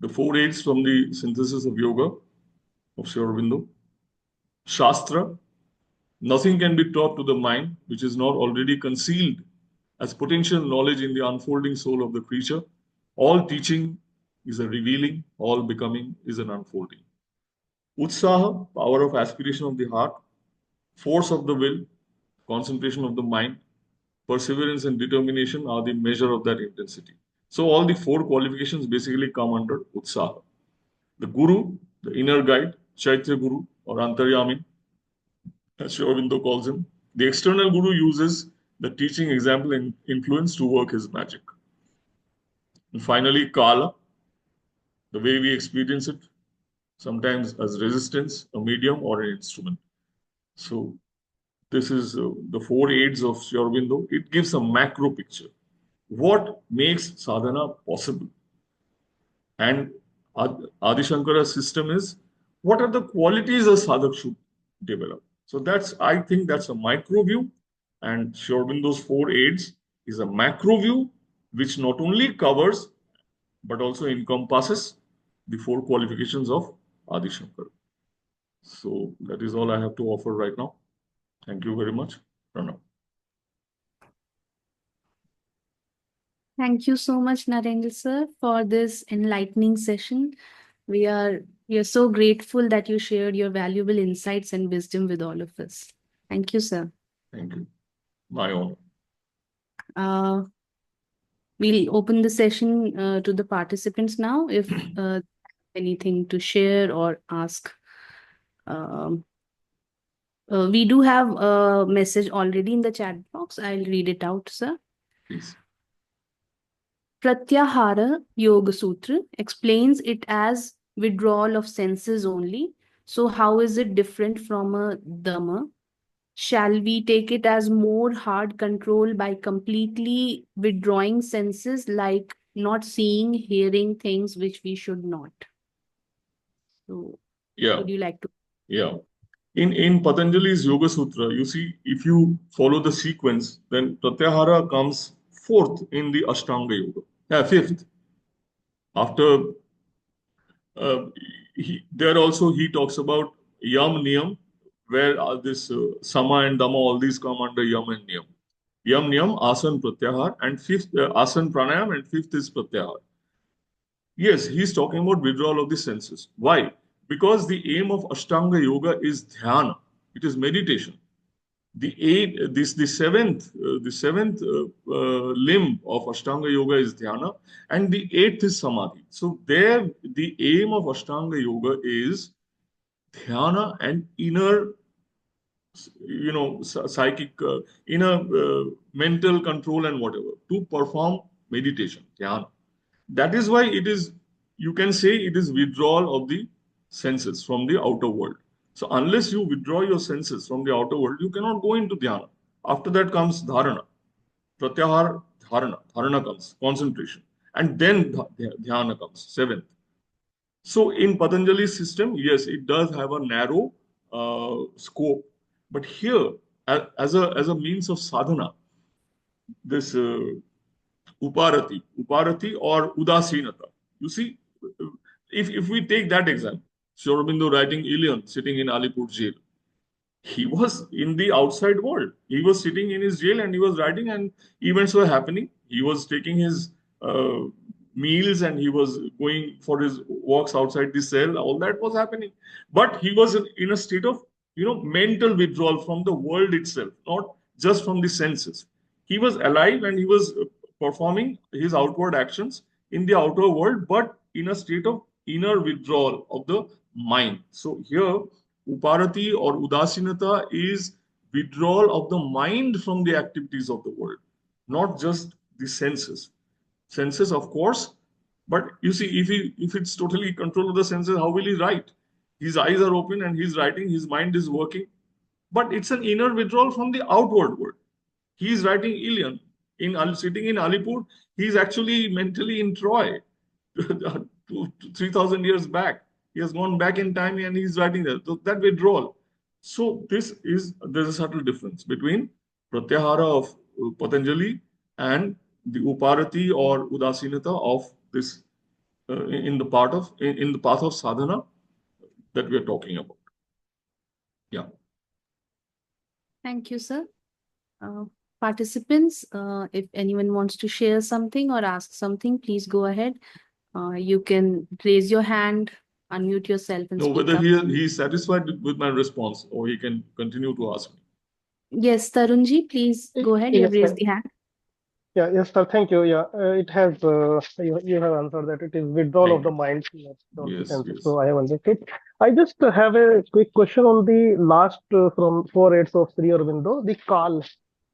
The four aids from the synthesis of yoga of Sri Aurobindo. Shastra, nothing can be taught to the mind which is not already concealed as potential knowledge in the unfolding soul of the creature. All teaching is a revealing, all becoming is an unfolding. Utsaha, power of aspiration of the heart, force of the will, concentration of the mind, perseverance and determination are the measure of that intensity. So all the four qualifications basically come under Utsaha. The Guru, the inner guide, Chaitya Guru or Antaryami, as Sri Aurobindo calls him. The external Guru uses the teaching, example, and influence to work his magic. And finally, Kala, the way we experience it, sometimes as resistance, a medium, or an instrument. So this is the four aids of Sri Aurobindo. It gives a macro picture. What makes sadhana possible? And Adi Shankara's system is what are the qualities a sadhak should develop? So that's, I think that's a micro view. And Sri Aurobindo's four aids is a macro view, which not only covers but also encompasses the four qualifications of Adi Shankara. So that is all I have to offer right now. Thank you very much. Pranam. Thank you so much, Narendra sir, for this enlightening session. We are so grateful that you shared your valuable insights and wisdom with all of us. Thank you, sir. Thank you. My honor. We'll open the session to the participants now if anything to share or ask. We do have a message already in the chat box. I'll read it out, sir. Please. Pratyahara Yoga Sutra explains it as withdrawal of senses only. So how is it different from a dhamma? Shall we take it as more hard control by completely withdrawing senses, like not seeing, hearing things which we should not? So would you like to? Yeah. In Patanjali's Yoga Sutra, you see, if you follow the sequence, then Pratyahara comes fourth in the Ashtanga Yoga. Yeah, fifth. After there also he talks about Yam Niyam, where this Sama and Dhamma, all these come under Yam and Niyam. Yam Niyam, Asan Pratyahar, and fifth Asan Pranayam, and fifth is Pratyahar. Yes, he's talking about withdrawal of the senses. Why? Because the aim of Ashtanga Yoga is dhyana. It is meditation. The seventh limb of Ashtanga Yoga is dhyana, and the eighth is samadhi. So there, the aim of Ashtanga Yoga is dhyana and inner, psychic, inner mental control and whatever to perform meditation, dhyana. That is why it is, you can say it is withdrawal of the senses from the outer world. So unless you withdraw your senses from the outer world, you cannot go into dhyana. After that comes dharana, pratyahar, dharana comes, concentration. And then dhyana comes, seventh. So in Patanjali's system, yes, it does have a narrow scope. But here, as a means of sadhana, this uparati or udasinata. You see, if we take that example, Sri Aurobindo writing Ilion, sitting in Alipur jail, he was in the outside world. He was sitting in his jail and he was writing, and events were happening. He was taking his meals and he was going for his walks outside the cell. All that was happening, but he was in a state of mental withdrawal from the world itself, not just from the senses. He was alive and he was performing his outward actions in the outer world, but in a state of inner withdrawal of the mind. So here, uparati or udasinata is withdrawal of the mind from the activities of the world, not just the senses. Senses, of course, but you see, if it's totally control of the senses, how will he write? his eyes are open and he's writing, his mind is working, but it's an inner withdrawal from the outward world. He is writing Ilion sitting in Alipur. He's actually mentally in Troy, 3,000 years back. He has gone back in time and he's writing that. So that withdrawal. So there's a subtle difference between Pratyahara of Patanjali and the Uparati or Udasinata of this in the path of sadhana that we are talking about. Yeah. Thank you, sir. Participants, if anyone wants to share something or ask something, please go ahead. You can raise your hand, unmute yourself and No, speak whether up. he is satisfied with my response or he can continue to ask me. Yes, Tarunji, please go ahead. You have Yes, raised the hand. yeah, yes, sir. Thank you. Yeah, it has. You have answered that it is withdrawal of Thank the you. mind, not the Yes, senses. yes. So I have understood. I just have a quick question on the last from 4 8 of Sri Aurobindo, the call.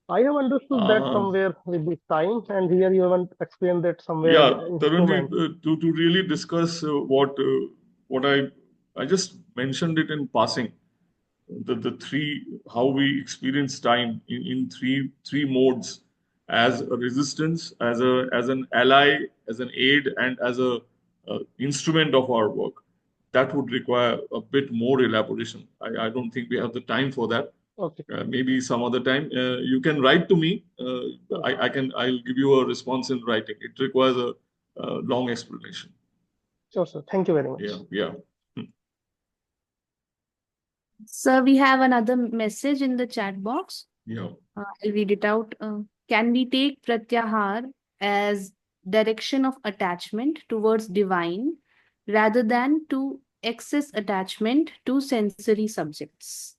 I have understood that somewhere with the time, and here you haven't explained that somewhere Yeah, Tarunji, instrument. to really discuss what I just mentioned it in passing, the three how we experience time in three modes as a resistance, as an ally, as an aid, and as a instrument of our work. That would require a bit more elaboration. I don't think we have the time for that. Okay. Maybe some other time. You can write to me. I'll give you a response in writing. It requires a long explanation. Sure, sir. Thank you very much. Yeah. Sir, we have another message in the chat box. Yeah. I'll read it out. Can we take pratyahar as direction of attachment towards divine rather than to excess attachment to sensory subjects?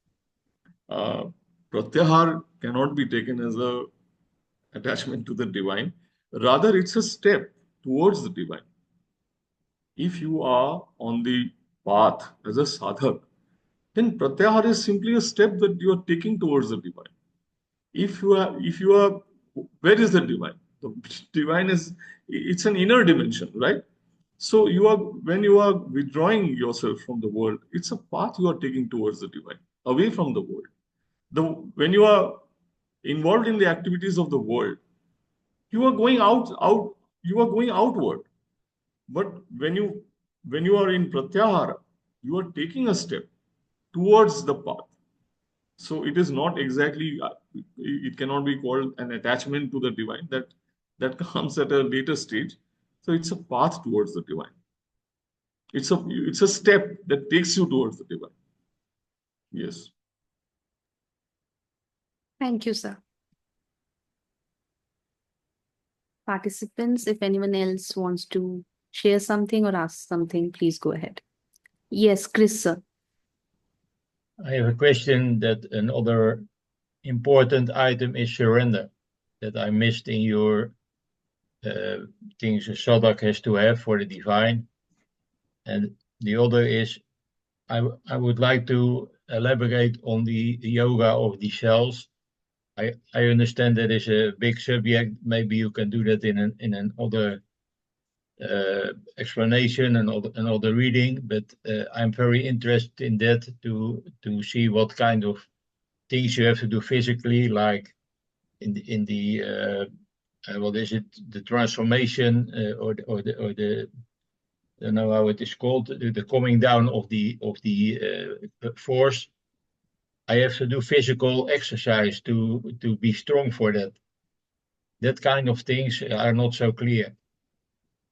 Pratyahar cannot be taken as a attachment to the divine. Rather, it's a step towards the divine. If you are on the path as a sadhak, then pratyahar is simply a step that you are taking towards the divine. If you are, where is the divine? The divine it's an inner dimension, right? So when you are withdrawing yourself from the world, it's a path you are taking towards the divine, away from the world. When you are involved in the activities of the world, you are going you are going outward. But when you are in pratyahara, you are taking a step towards the path. So it is not exactly, it cannot be called an attachment to the divine. That comes at a later stage. So it's a path towards the divine. It's a step that takes you towards the divine. Yes. Thank you, sir. Participants, if anyone else wants to share something or ask something, please go ahead. Yes, Chris, sir. I have a question that another important item is surrender that I missed in your things a Sadhak has to have for the divine. And the other is I would like to elaborate on the yoga of the cells. I understand that is a big subject. Maybe you can do that in an other explanation and another reading, but I'm very interested in that to see what kind of things you have to do physically, like in the what is it, the transformation or the I don't know how it is called, the coming down of the force. I have to do physical exercise to be strong for that. That kind of things are not so clear.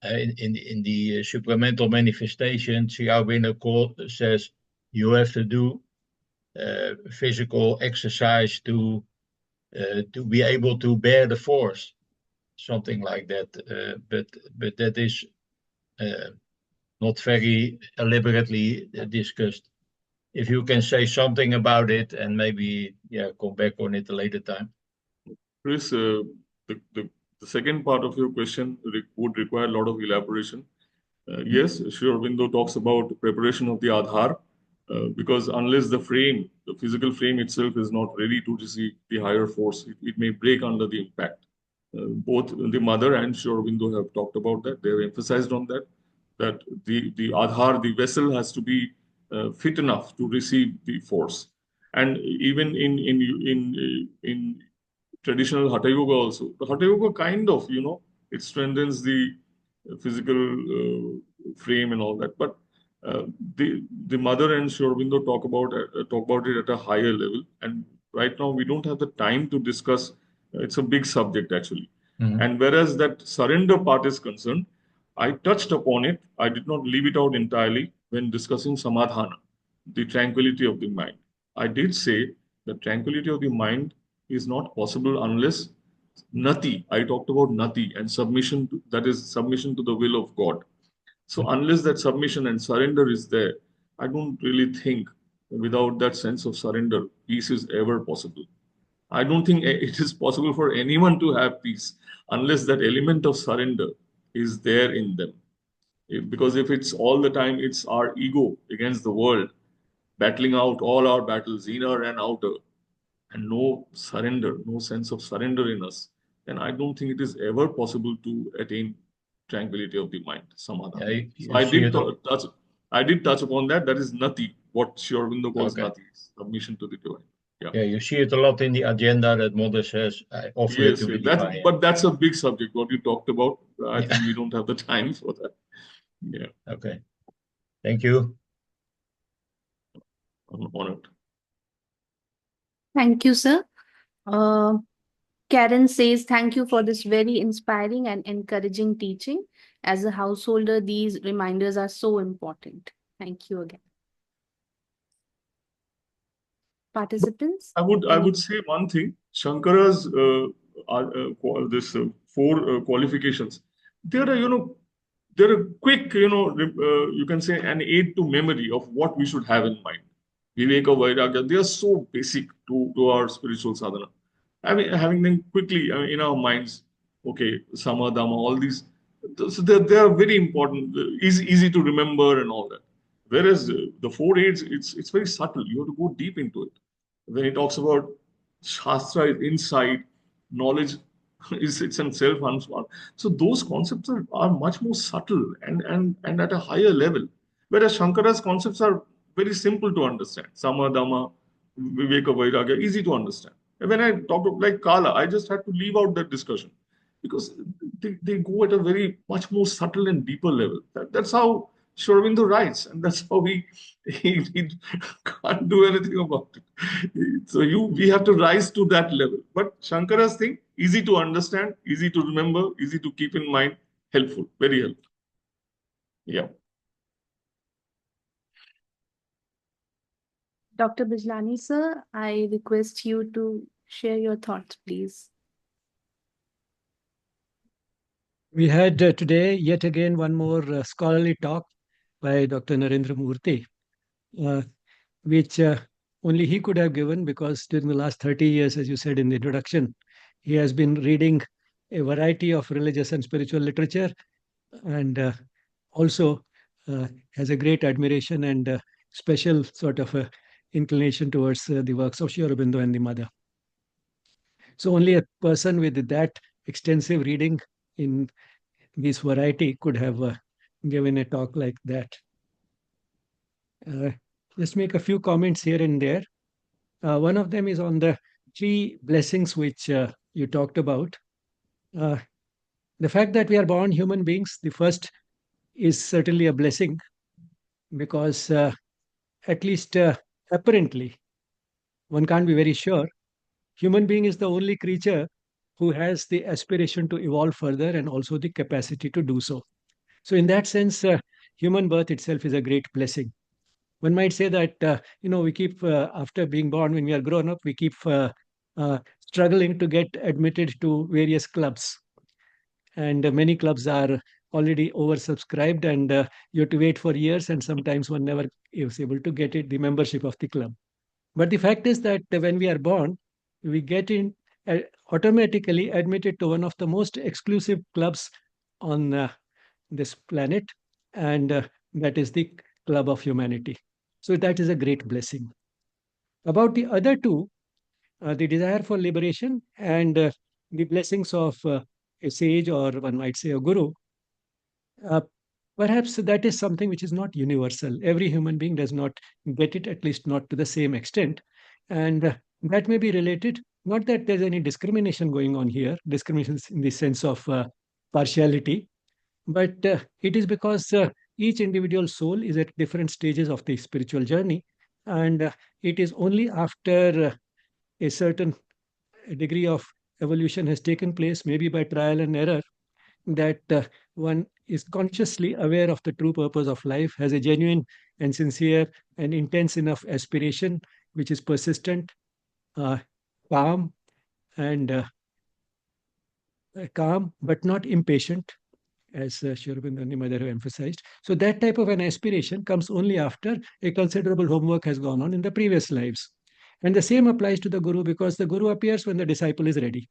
In the supplemental manifestation, Sri Aurobindo says you have to do physical exercise to be able to bear the force, something like that. But that is not very elaborately discussed. If you can say something about it and maybe come back on it a later time. Chris, the second part of your question would require a lot of elaboration. Yes, Sri Aurobindo talks about preparation of the Adhar, because unless the physical frame itself is not ready to receive the higher force, it may break under the impact. Both the mother and Sri Aurobindo have talked about that. They have emphasized on that the Adhar, the vessel has to be fit enough to receive the force. And even in traditional Hatha Yoga also, the Hatha Yoga kind of, it strengthens the physical frame and all that. But the mother and Sri Aurobindo talk about it at a higher level. And right now we don't have the time to discuss. It's a big subject actually. And whereas that surrender part is concerned, I touched upon it. I did not leave it out entirely when discussing samadhana, the tranquility of the mind. I did say the tranquility of the mind is not possible unless nati. I talked about nati and submission, that is submission to the will of God. So unless that submission and surrender is there, I don't really think without that sense of surrender, peace is ever possible. I don't think it is possible for anyone to have peace unless that element of surrender is there in them. Because if it's all the time, it's our ego against the world, battling out all our battles, inner and outer, and no surrender, no sense of surrender in us, then I don't think it is ever possible to attain tranquility of the mind, samadhana. So I did touch upon that. That is nati, what Sri Aurobindo calls nati, submission to the divine. Yeah, you see it a lot in the agenda that Mother says, I offer it to the divine. But that's a big subject, what you talked about. I think we don't have the time for that. Yeah. Okay. Thank you. I'm honored. Thank you, sir. Karen says, thank you for this very inspiring and encouraging teaching. As a householder, these reminders are so important. Thank you again. Participants? I would say one thing. Shankara's four qualifications. They're a quick, you can say an aid to memory of what we should have in mind. Viveka, Vairagya, they are so basic to our spiritual sadhana. Having them quickly in our minds, okay, Sama, Dhamma, all these, so they are very important, easy to remember and all that. Whereas the four aids, it's very subtle. You have to go deep into it. When he talks about Shastra, insight, knowledge is itself unsmart. So those concepts are much more subtle and at a higher level. Whereas Shankara's concepts are very simple to understand. Sama, Dhamma, Viveka, Vairagya, easy to understand. And when I talk of like Kala, I just had to leave out that discussion because they go at a very much more subtle and deeper level. That's how Sri Aurobindo writes, and that's how he can't do anything about it. So we have to rise to that level. But Shankara's thing, easy to understand, easy to remember, easy to keep in mind, helpful, very helpful. Yeah. Dr. Bijlani, sir, I request you to share your thoughts, please. We had today yet again one more scholarly talk by Dr. Narendra Murty, which only he could have given because during the last 30 years, as you said in the introduction, he has been reading a variety of religious and spiritual literature and also has a great admiration and special sort of inclination towards the works of Sri Aurobindo and the Mother. So only a person with that extensive reading in this variety could have given a talk like that. Just make a few comments here and there. One of them is on the three blessings which you talked about. The fact that we are born human beings, the first is certainly a blessing because at least apparently, one can't be very sure, human being is the only creature who has the aspiration to evolve further and also the capacity to do so. So in that sense, human birth itself is a great blessing. One might say that, we keep, after being born, when we are grown up, we keep struggling to get admitted to various clubs. And many clubs are already oversubscribed and you have to wait for years and sometimes one never is able to get the membership of the club. But the fact is that when we are born, we get automatically admitted to one of the most exclusive clubs on this planet, and that is the club of humanity. So that is a great blessing. About the other two, the desire for liberation and the blessings of a sage, or one might say a guru, Perhaps that is something which is not universal. Every human being does not get it, at least not to the same extent. And that may be related, not that there's any discrimination going on here, discrimination in the sense of partiality, but it is because each individual soul is at different stages of the spiritual journey. And it is only after a certain degree of evolution has taken place, maybe by trial and error, that one is consciously aware of the true purpose of life, has a genuine and sincere and intense enough aspiration, which is persistent, uh, calm, and calm, but not impatient, as Sri Aurobindo and Mother have emphasized. So that type of an aspiration comes only after a considerable homework has gone on in the previous lives. And the same applies to the Guru, because the Guru appears when the disciple is ready.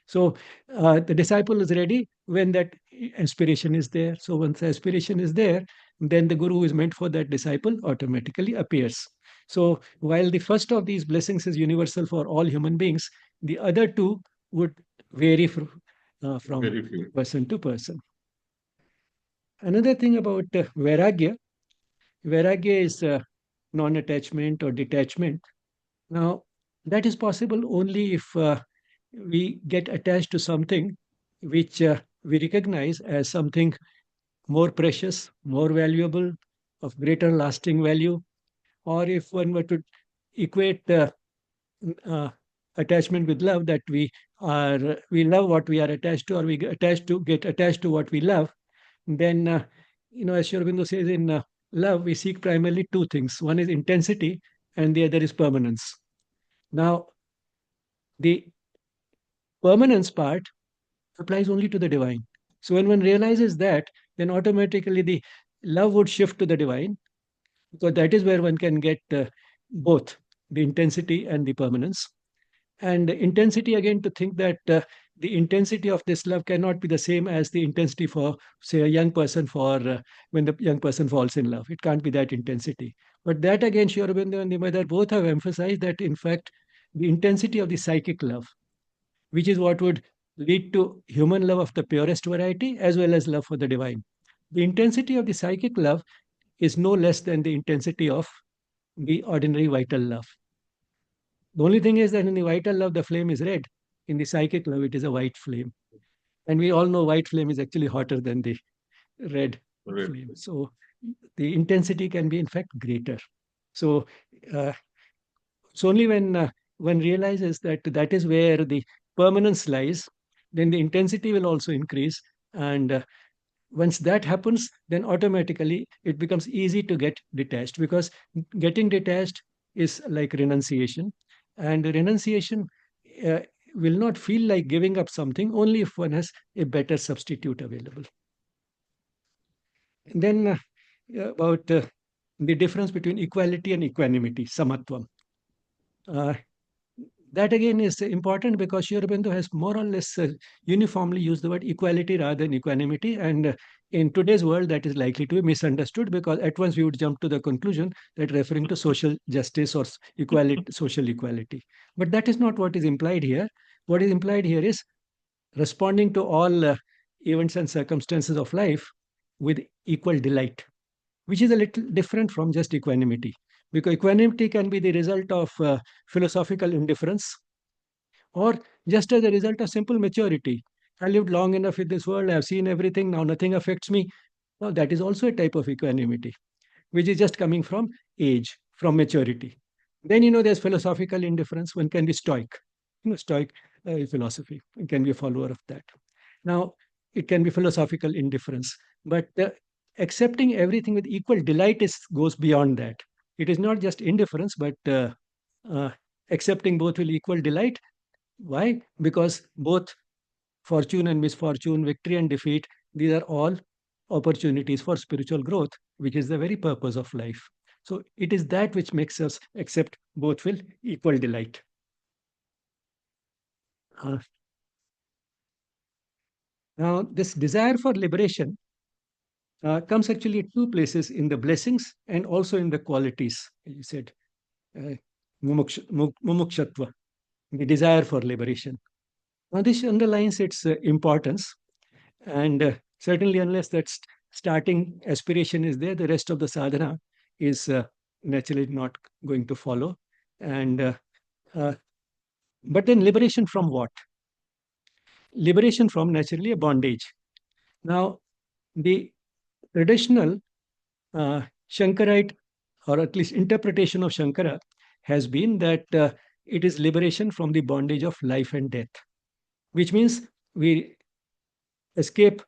So the disciple is ready when that aspiration is there. So once the aspiration is there, then the Guru who is meant for that disciple automatically appears. So while the first of these blessings is universal for all human beings, the other two would vary from Very few. person to person. Another thing about vairagya is non-attachment or detachment. Now, that is possible only if we get attached to something which we recognize as something more precious, more valuable, of greater lasting value, or if one were to equate uh, attachment with love, that we love what we are attached to, or we get attached to what we love, then as Sri Aurobindo says, in love we seek primarily two things. One is intensity, and the other is permanence. Now, the permanence part applies only to the divine. So when one realizes that, then automatically the love would shift to the divine, because that is where one can get both the intensity and the permanence. And intensity, again, to think that the intensity of this love cannot be the same as the intensity for, say, a young person, for when the young person falls in love. It can't be that intensity. But that, again, Sri Aurobindo and the mother both have emphasized that, in fact, the intensity of the psychic love, which is what would lead to human love of the purest variety, as well as love for the divine. The intensity of the psychic love is no less than the intensity of the ordinary vital love. The only thing is that in the vital love, the flame is red. In the psychic love, it is a white flame. And we all know white flame is actually hotter than the red flame. So the intensity can be, in fact, greater. So it's only when one realizes that that is where the permanence lies, then the intensity will also increase. And once that happens, then automatically it becomes easy to get detached, because getting detached is like renunciation. And renunciation uh, will not feel like giving up something only if one has a better substitute available. And then about the difference between equality and equanimity, samatvam. That again is important, because Sri Aurobindo has more or less uniformly used the word equality rather than equanimity. And in today's world, that is likely to be misunderstood, because at once we would jump to the conclusion that referring to social justice or equality, social equality. But that is not what is implied here. What is implied here is responding to all events and circumstances of life with equal delight, which is a little different from just equanimity. Because equanimity can be the result of philosophical indifference, or just as a result of simple maturity. I lived long enough in this world, I've seen everything, now nothing affects me. Now, that is also a type of equanimity, which is just coming from age, from maturity. Then, there's philosophical indifference. One can be stoic, stoic philosophy. One can be a follower of that. Now, it can be philosophical indifference, but accepting everything with equal delight goes beyond that. It is not just indifference, but accepting both with equal delight. Why? Because both fortune and misfortune, victory and defeat, these are all opportunities for spiritual growth, which is the very purpose of life. So it is that which makes us accept both with equal delight. Now, this desire for liberation comes actually at two places, in the blessings and also in the qualities. You said mumukshatva, the desire for liberation. Now, this underlines its importance, and certainly, unless that starting aspiration is there, the rest of the sadhana is naturally not going to follow. And but then liberation from what? Liberation from naturally a bondage. Now, the traditional Shankarite, or at least interpretation of Shankara, has been that it is liberation from the bondage of life and death, which means we escape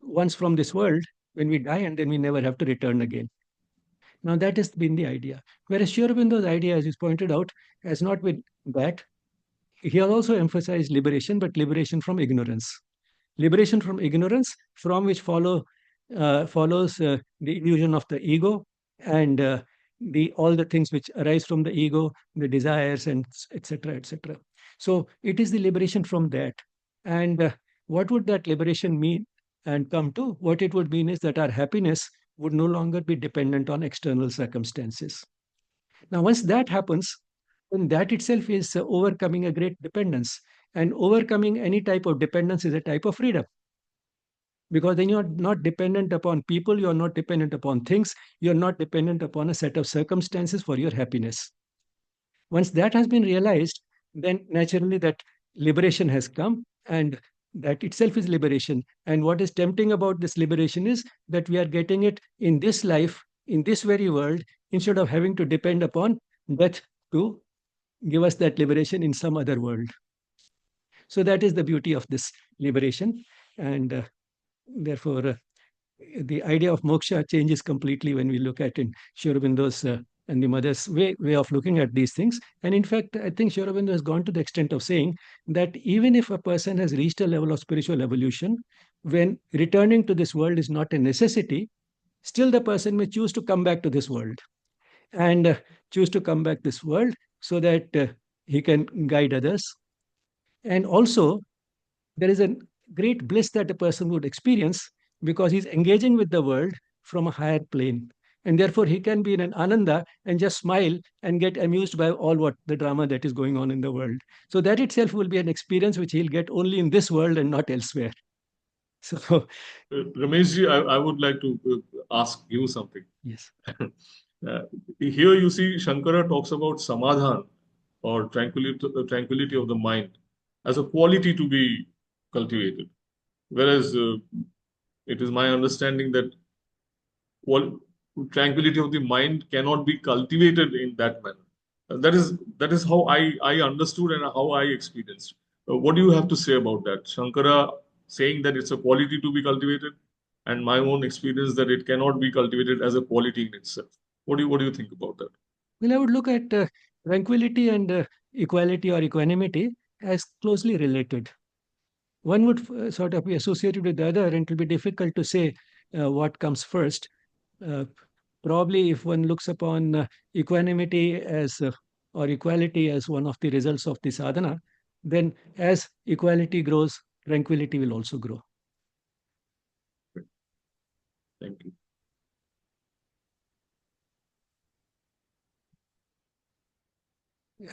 once from this world when we die, and then we never have to return again. Now, that has been the idea. Whereas Sri Aurobindo's idea, as is pointed out, has not been that. He has also emphasized liberation, but liberation from ignorance. Liberation from ignorance, from which follows the illusion of the ego, and the all the things which arise from the ego, the desires, and etc., etc. So it is the liberation from that. And what would that liberation mean and come to? What it would mean is that our happiness would no longer be dependent on external circumstances. Now, once that happens, then that itself is overcoming a great dependence. And overcoming any type of dependence is a type of freedom. Because then you're not dependent upon people, you're not dependent upon things, you're not dependent upon a set of circumstances for your happiness. Once that has been realized, then naturally that liberation has come, and that itself is liberation. And what is tempting about this liberation is that we are getting it in this life, in this very world, instead of having to depend upon death to give us that liberation in some other world. So that is the beauty of this liberation. And therefore, the idea of moksha changes completely when we look at in Sri Aurobindo's and the mother's way of looking at these things. And in fact, I think Sri Aurobindo has gone to the extent of saying that even if a person has reached a level of spiritual evolution, when returning to this world is not a necessity, still the person may choose to come back to this world, and choose to come back this world so that he can guide others. And also, there is a great bliss that a person would experience because he's engaging with the world from a higher plane. And therefore, he can be in an ananda and just smile and get amused by all what the drama that is going on in the world. So that itself will be an experience which he'll get only in this world and not elsewhere. So, Rameshji, I would like to ask you something. yes. Here you see Shankara talks about samadhan, or tranquility of the mind, as a quality to be cultivated. Whereas it is my understanding that tranquility of the mind cannot be cultivated in that manner. That is how I understood and how I experienced. What do you have to say about that? Shankara saying that it's a quality to be cultivated, and my own experience that it cannot be cultivated as a quality in itself. What do you think about that? Well, I would look at tranquility and equality or equanimity as closely related. One would sort of be associated with the other, and it will be difficult to say what comes first. Probably, if one looks upon equanimity as or equality as one of the results of the sadhana, then as equality grows, tranquility will also grow. Thank you.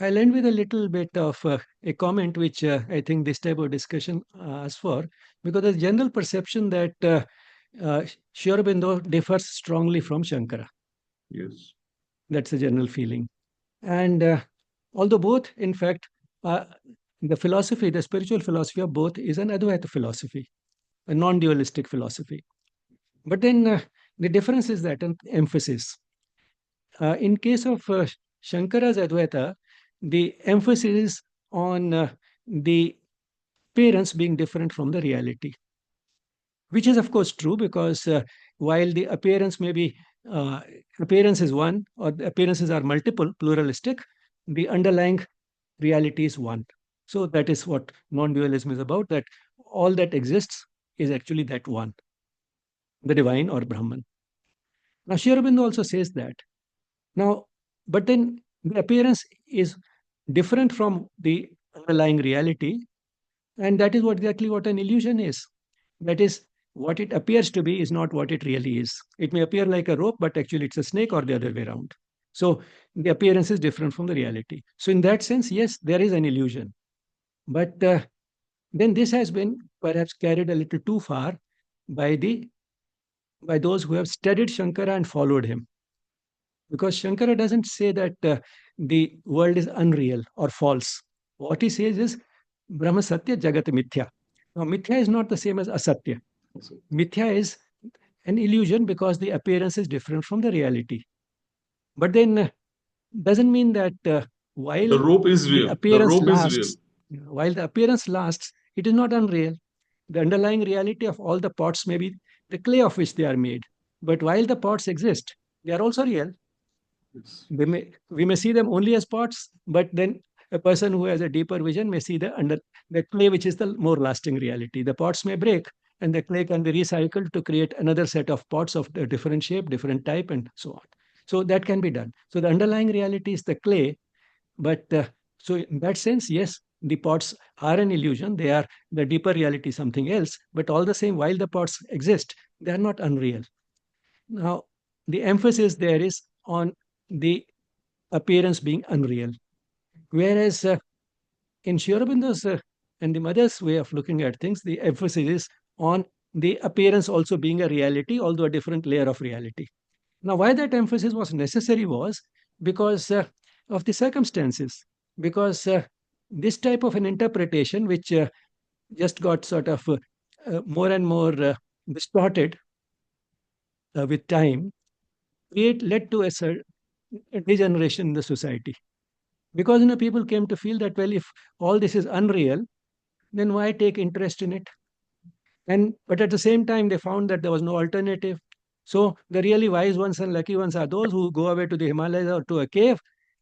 I'll end with a little bit of a comment which I think this type of discussion asks for, because there's general perception that Sri Aurobindo differs strongly from Shankara. Yes. That's a general feeling. And although both, in fact, the philosophy, the spiritual philosophy of both is an Advaita philosophy, a non-dualistic philosophy. But then the difference is that an emphasis. In case of Shankara's Advaita, the emphasis is on the appearance being different from the reality, which is of course true, because while the appearance may be appearance is one, or the appearances are multiple, pluralistic, the underlying reality is one. So that is what non-dualism is about, that all that exists is actually that one, the divine or Brahman. Now, Sri Aurobindo also says that. Now, but then the appearance is different from the underlying reality, and that is exactly what an illusion is. That is, what it appears to be is not what it really is. It may appear like a rope, but actually it's a snake, or the other way around. So the appearance is different from the reality. So in that sense, yes, there is an illusion. But then this has been perhaps carried a little too far by the by those who have studied Shankara and followed him. Because Shankara doesn't say that the world is unreal or false. What he says is Brahma Satya Jagat Mithya. Now, Mithya is not the same as Asatya. Mithya is an illusion because the appearance is different from the reality. But then doesn't mean that while The rope is the real. The appearance rope is real. lasts, while the appearance lasts, it is not unreal. The underlying reality of all the pots may be the clay of which they are made. But while the pots exist, they are also real. Yes. We may see them only as pots, but then a person who has a deeper vision may see the clay, which is the more lasting reality. The pots may break, and the clay can be recycled to create another set of pots of a different shape, different type, and so on. So that can be done. So the underlying reality is the clay, but so in that sense, yes, the pots are an illusion. They are the deeper reality, something else. But all the same, while the pots exist, they are not unreal. Now, the emphasis there is on the appearance being unreal. Whereas in Sri Aurobindo's and the mother's way of looking at things, the emphasis is on the appearance also being a reality, although a different layer of reality. Now, why that emphasis was necessary was because of the circumstances, because this type of an interpretation, which just got sort of more and more distorted with time, led to a degeneration in the society. Because people came to feel that, well, if all this is unreal, then why take interest in it? But at the same time, they found that there was no alternative. So the really wise ones and lucky ones are those who go away to the Himalayas or to a cave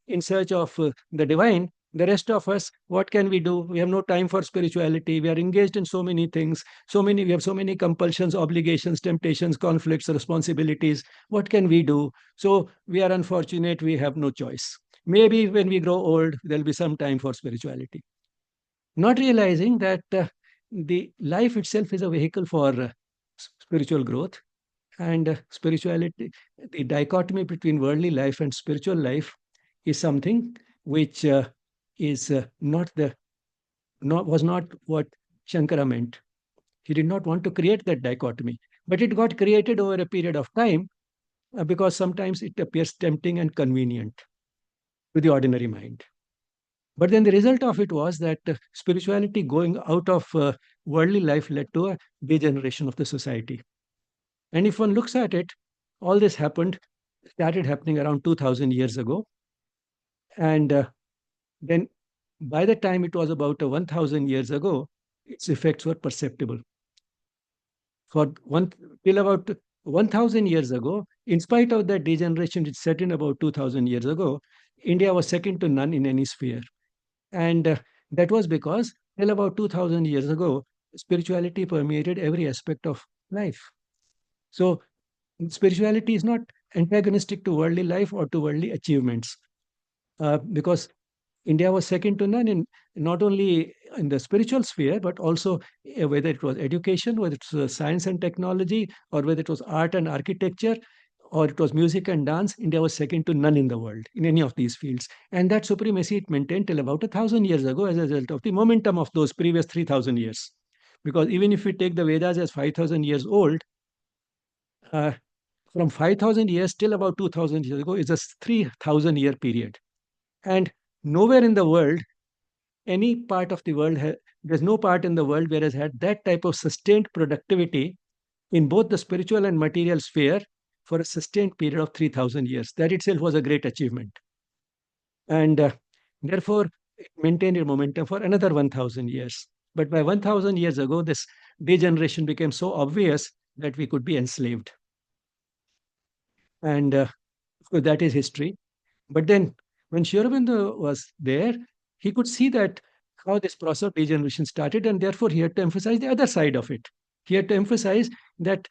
in search of the divine. The rest of us, what can we do? We have no time for spirituality. We are engaged in so many things. We have so many compulsions, obligations, temptations, conflicts, responsibilities. What can we do? So we are unfortunate. We have no choice. Maybe when we grow old, there'll be some time for spirituality. Not realizing that the life itself is a vehicle for spiritual growth, and spirituality, the dichotomy between worldly life and spiritual life is something which is was not what Shankara meant. He did not want to create that dichotomy, but it got created over a period of time because sometimes it appears tempting and convenient to the ordinary mind. But then the result of it was that spirituality going out of worldly life led to a degeneration of the society. And if one looks at it, all this started happening around 2000 years ago. And then by the time it was about 1000 years ago, its effects were perceptible. Till about 1000 years ago, in spite of that degeneration which set in about 2000 years ago, India was second to none in any sphere. And that was because till about 2000 years ago, spirituality permeated every aspect of life. So spirituality is not antagonistic to worldly life or to worldly achievements, because India was second to none in not only in the spiritual sphere, but also whether it was education, whether it was science and technology, or whether it was art and architecture, or it was music and dance. India was second to none in the world in any of these fields. And that supremacy it maintained till about 1000 years ago as a result of the momentum of those previous 3000 years. Because even if we take the Vedas as 5000 years old, from 5000 years till about 2000 years ago is a 3000 year period. And nowhere in the world, any part of the world, there's no part in the world where has had that type of sustained productivity in both the spiritual and material sphere for a sustained period of 3000 years. That itself was a great achievement. And therefore, it maintained its momentum for another 1000 years. But by 1000 years ago, this degeneration became so obvious that we could be enslaved. And of course, that is history. But then, when Sri Aurobindo was there, he could see that how this process of degeneration started, and therefore he had to emphasize the other side of it. He had to emphasize that,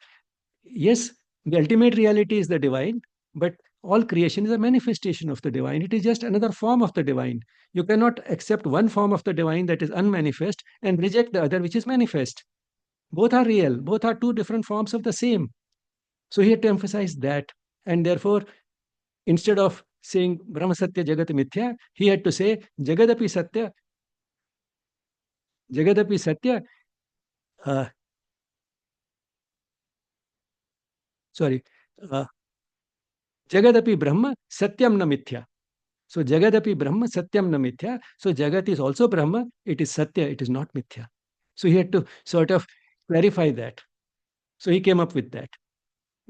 yes, the ultimate reality is the divine, but all creation is a manifestation of the divine. It is just another form of the divine. You cannot accept one form of the divine that is unmanifest and reject the other which is manifest. Both are real, both are two different forms of the same. So he had to emphasize that. And therefore, instead of saying Brahma Satya Jagat Mithya, he had to say Jagadapi Satya, Jagadapi Satya, sorry, Jagadapi Brahma Satyam na Mithya. So Jagadapi Brahma Satyam na Mithya. So Jagat is also Brahma, it is Satya, it is not Mithya. So he had to sort of clarify that. So he came up with that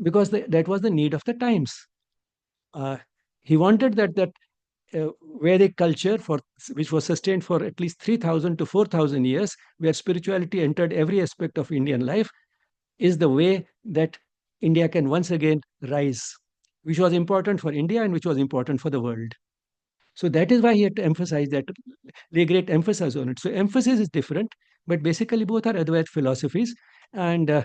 because that was the need of the times. He wanted that Vedic culture, which was sustained for at least 3,000 to 4,000 years, where spirituality entered every aspect of Indian life, is the way that India can once again rise, which was important for India and which was important for the world. So that is why he had to emphasize that, lay great emphasis on it. So emphasis is different, but basically both are Advaita philosophies. And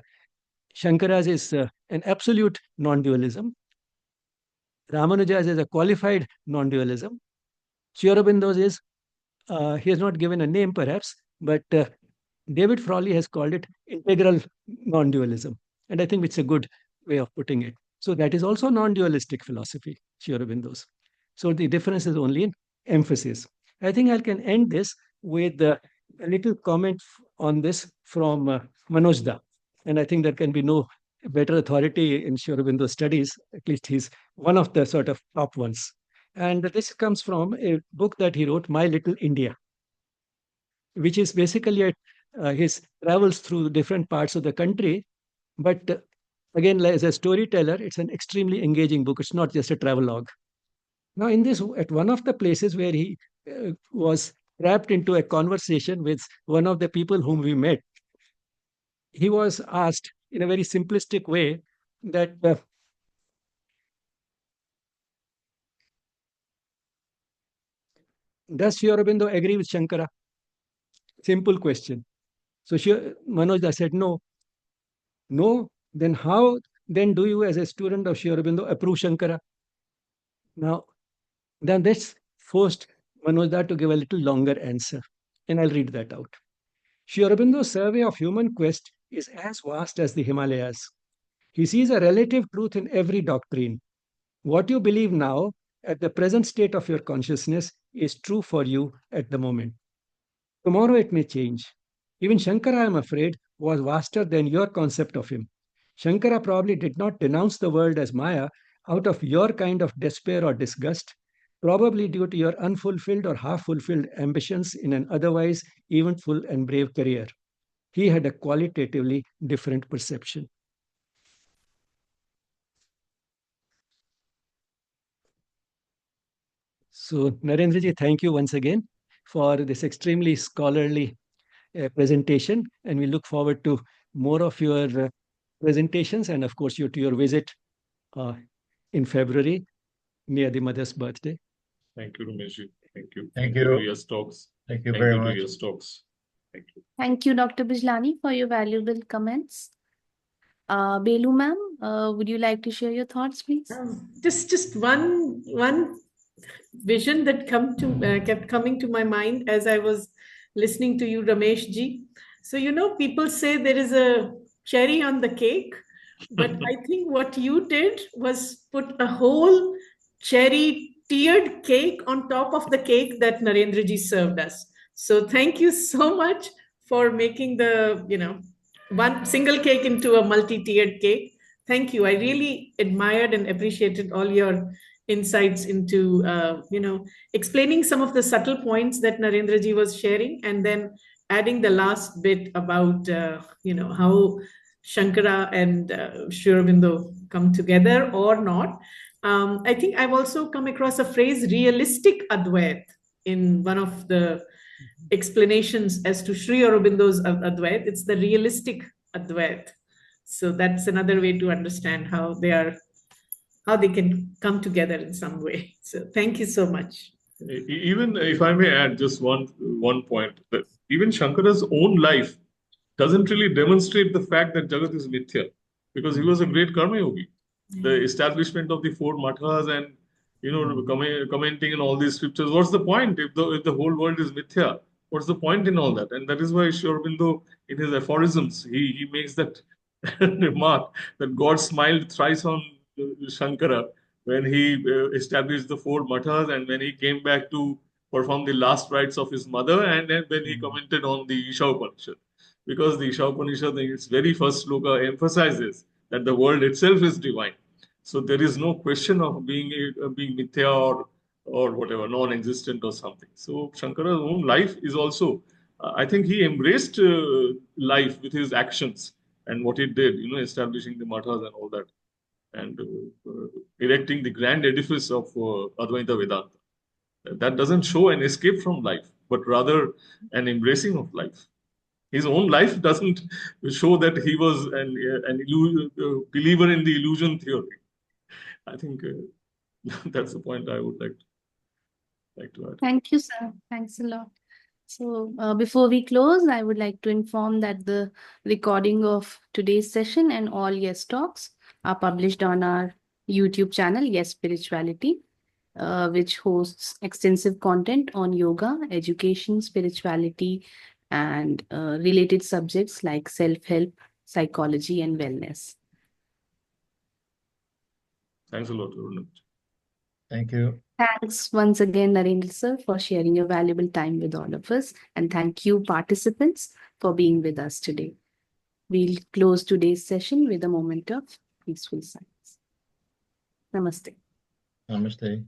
Shankara's is an absolute non-dualism. Ramanuja's is a qualified non-dualism. Sri Aurobindo's is, he has not given a name perhaps, but David Frawley has called it integral non-dualism. And I think it's a good way of putting it. So that is also non-dualistic philosophy, Sri Aurobindo's. So the difference is only in emphasis. I think I can end this with a little comment on this from Manoj Da. And I think there can be no better authority in Sri Aurobindo's studies. At least he's one of the sort of top ones. And this comes from a book that he wrote, My Little India, which is basically his travels through different parts of the country. But again, as a storyteller, it's an extremely engaging book. It's not just a travelogue. Now, in this, at one of the places where he was wrapped into a conversation with one of the people whom we met, he was asked in a very simplistic way that does Sri Aurobindo agree with Shankara? Simple question. So Manoj Da said, no. No, then how then do you as a student of Sri Aurobindo approve Shankara? Now, then this forced Manoj Da to give a little longer answer, and I'll read that out. Sri Aurobindo's survey of human quest is as vast as the Himalayas. He sees a relative truth in every doctrine. What you believe now, at the present state of your consciousness, is true for you at the moment. Tomorrow it may change. Even Shankara, I am afraid, was vaster than your concept of him. Shankara probably did not denounce the world as Maya out of your kind of despair or disgust, probably due to your unfulfilled or half fulfilled ambitions in an otherwise eventful and brave career. He had a qualitatively different perception. So, Narendraji, thank you once again for this extremely scholarly presentation, and we look forward to more of your presentations and, of course, to your visit in February near the mother's birthday. Thank you, Rameshji. Thank you. Thank To you. your talks. Thank you very much. To your talks. Thank you. Thank you, Dr. Bijlani, for your valuable comments. Belu ma'am, would you like to share your thoughts, please? Just one vision that kept coming to my mind as I was listening to you, Ramesh ji. So, people say there is a cherry on the cake, but I think what you did was put a whole cherry tiered cake on top of the cake that Narendra ji served us. So thank you so much for making the, one single cake into a multi-tiered cake. Thank you. I really admired and appreciated all your insights into, explaining some of the subtle points that Narendra ji was sharing, and then adding the last bit about, how Shankara and Sri Aurobindo come together or not. I think I've also come across a phrase, realistic Advait, in one of the explanations as to Sri Aurobindo's Advait. It's the realistic Advait. So that's another way to understand how they can come together in some way. So thank you so much. Even if I may add just one point, that even Shankara's own life doesn't really demonstrate the fact that Jagat is mithya, because he was a great karma yogi. The establishment of the four mathas and commenting in all these scriptures. What's the point if the whole world is mithya? What's the point in all that? And that is why Sri Aurobindo, in his aphorisms, he makes that remark that God smiled thrice on Shankara when he established the four mathas and when he came back to perform the last rites of his mother, and then when he commented on the Isha Upanishad. Because the Isha Upanishad, in its very first sloka, emphasizes that the world itself is divine. So there is no question of being mithya or whatever, non-existent or something. So Shankara's own life is also, I think he embraced life with his actions and what he did, establishing the mathas and all that, and erecting the grand edifice of Advaita Vedanta. That doesn't show an escape from life, but rather an embracing of life. His own life doesn't show that he was an believer in the illusion theory. I think that's the point I would like to add. Thank you, sir. Thanks a lot. So before we close, I would like to inform that the recording of today's session and all Yes Talks are published on our YouTube channel, Yes Spirituality, which hosts extensive content on yoga, education, spirituality, and related subjects like self-help, psychology, and wellness. Thanks a lot, Arun. Thank you. Thanks once again, Narendra sir, for sharing your valuable time with all of us. And thank you, participants, for being with us today. We'll close today's session with a moment of peaceful silence. Namaste. Namaste.